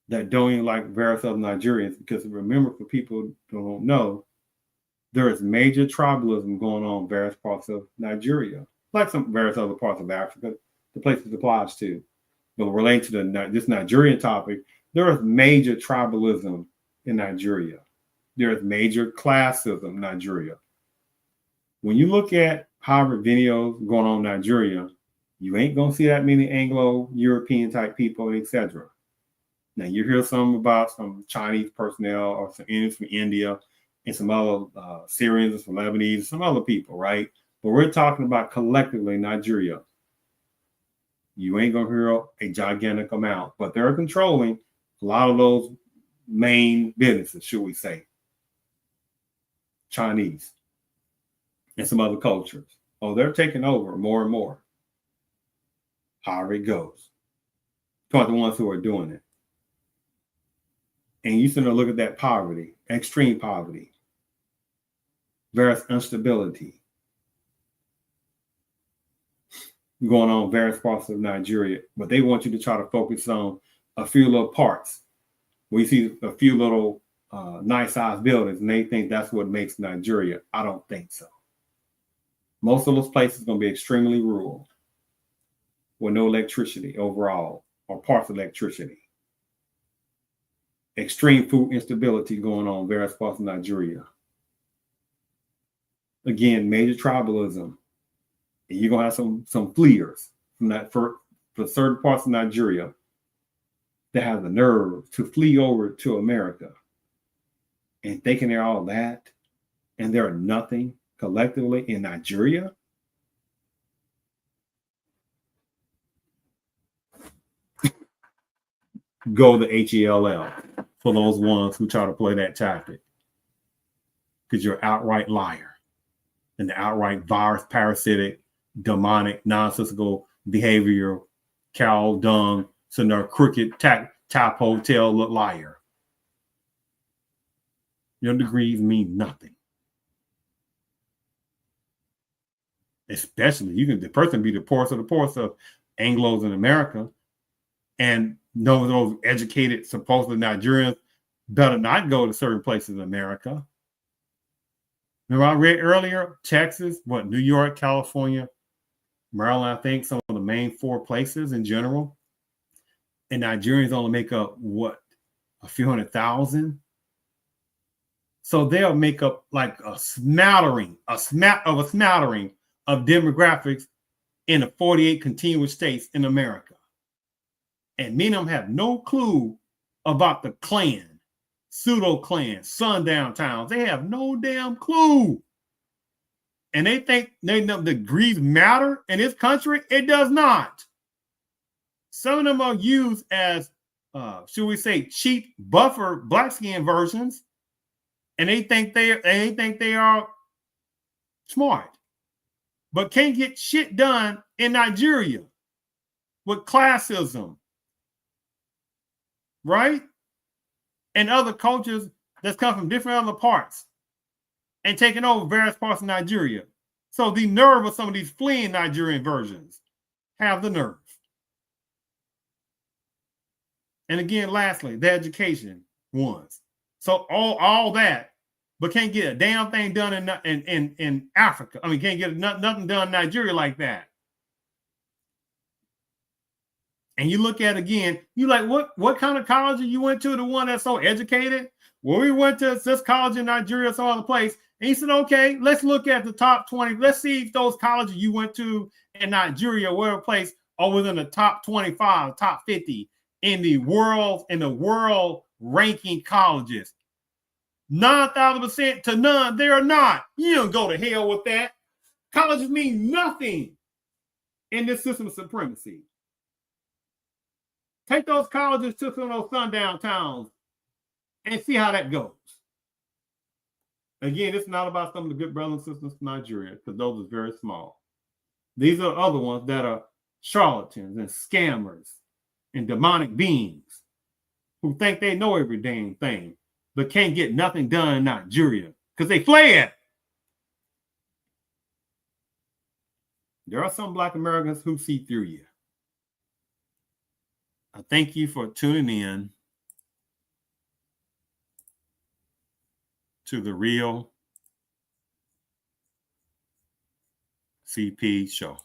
that don't even like various other Nigerians, because remember, for people who don't know, there is major tribalism going on in various parts of Nigeria, like some various other parts of Africa, the places it applies to. But relating to this Nigerian topic, there is major tribalism in Nigeria. There is major classism in Nigeria. When you look at Harvard videos going on in Nigeria, you ain't going to see that many Anglo-European type people, etc. Now, you hear some about some Chinese personnel or some Indians from India, and some other Syrians, some Lebanese, some other people, right? But we're talking about collectively Nigeria. You ain't going to hear a gigantic amount, but they're controlling a lot of those main businesses, should we say. Chinese and some other cultures. Oh, they're taking over more and more. However it goes. Talk to the ones who are doing it. And you sort of look at that poverty, extreme poverty, various instability going on in various parts of Nigeria, but they want you to try to focus on a few little parts. We see a few little nice sized buildings, and they think that's what makes Nigeria. I don't think so. Most of those places are going to be extremely rural with no electricity overall, or parts of electricity. Extreme food instability going on in various parts of Nigeria. Again, major tribalism. And you're going to have some fleers from that for certain parts of Nigeria that have the nerve to flee over to America and thinking they're all that, and they're nothing collectively in Nigeria. Go to HELL for those ones who try to play that tactic, because you're an outright liar and the outright virus, parasitic, demonic, nonsensical behavior, cow dung, so crooked tap hotel look liar. Your degrees mean nothing. Especially, the person be the poorest of Anglos in America, and those educated, supposedly Nigerians, better not go to certain places in America. Remember I read earlier, Texas, New York, California, Maryland, I think some of the main 4 places in general. And Nigerians only make up a few 100,000. So they'll make up like a smattering of demographics in the 48 continuous states in America. And many of them have no clue about the Klan, pseudo Klan, sundown towns. They have no damn clue. And they think they know degrees matter in this country. It does not. Some of them are used as, should we say, cheap buffer black skin versions. And they think they are smart, but can't get shit done in Nigeria with classism, right? And other cultures that's come from different other parts and taking over various parts of Nigeria. So the nerve of some of these fleeing Nigerian versions have the nerve. And again, lastly, the education ones. So all that, but can't get a damn thing done in Africa. I mean, can't get nothing done in Nigeria like that. And you look at it again, you like, what kind of college you went to? The one that's so educated? Well, we went to this college in Nigeria, some other place. And he said, okay, let's look at the top 20. Let's see if those colleges you went to in Nigeria, whatever place, are within the top 25, top 50 in the world ranking colleges. 9,000% to none, they are not. You don't go to hell with that. Colleges mean nothing in this system of supremacy. Take those colleges to some of those sundown towns and see how that goes. Again, it's not about some of the good brothers and sisters from Nigeria, because those are very small. These are other ones that are charlatans and scammers and demonic beings who think they know every damn thing, but can't get nothing done in Nigeria because they fled. There are some Black Americans who see through you. I thank you for tuning in to the Real CP Show.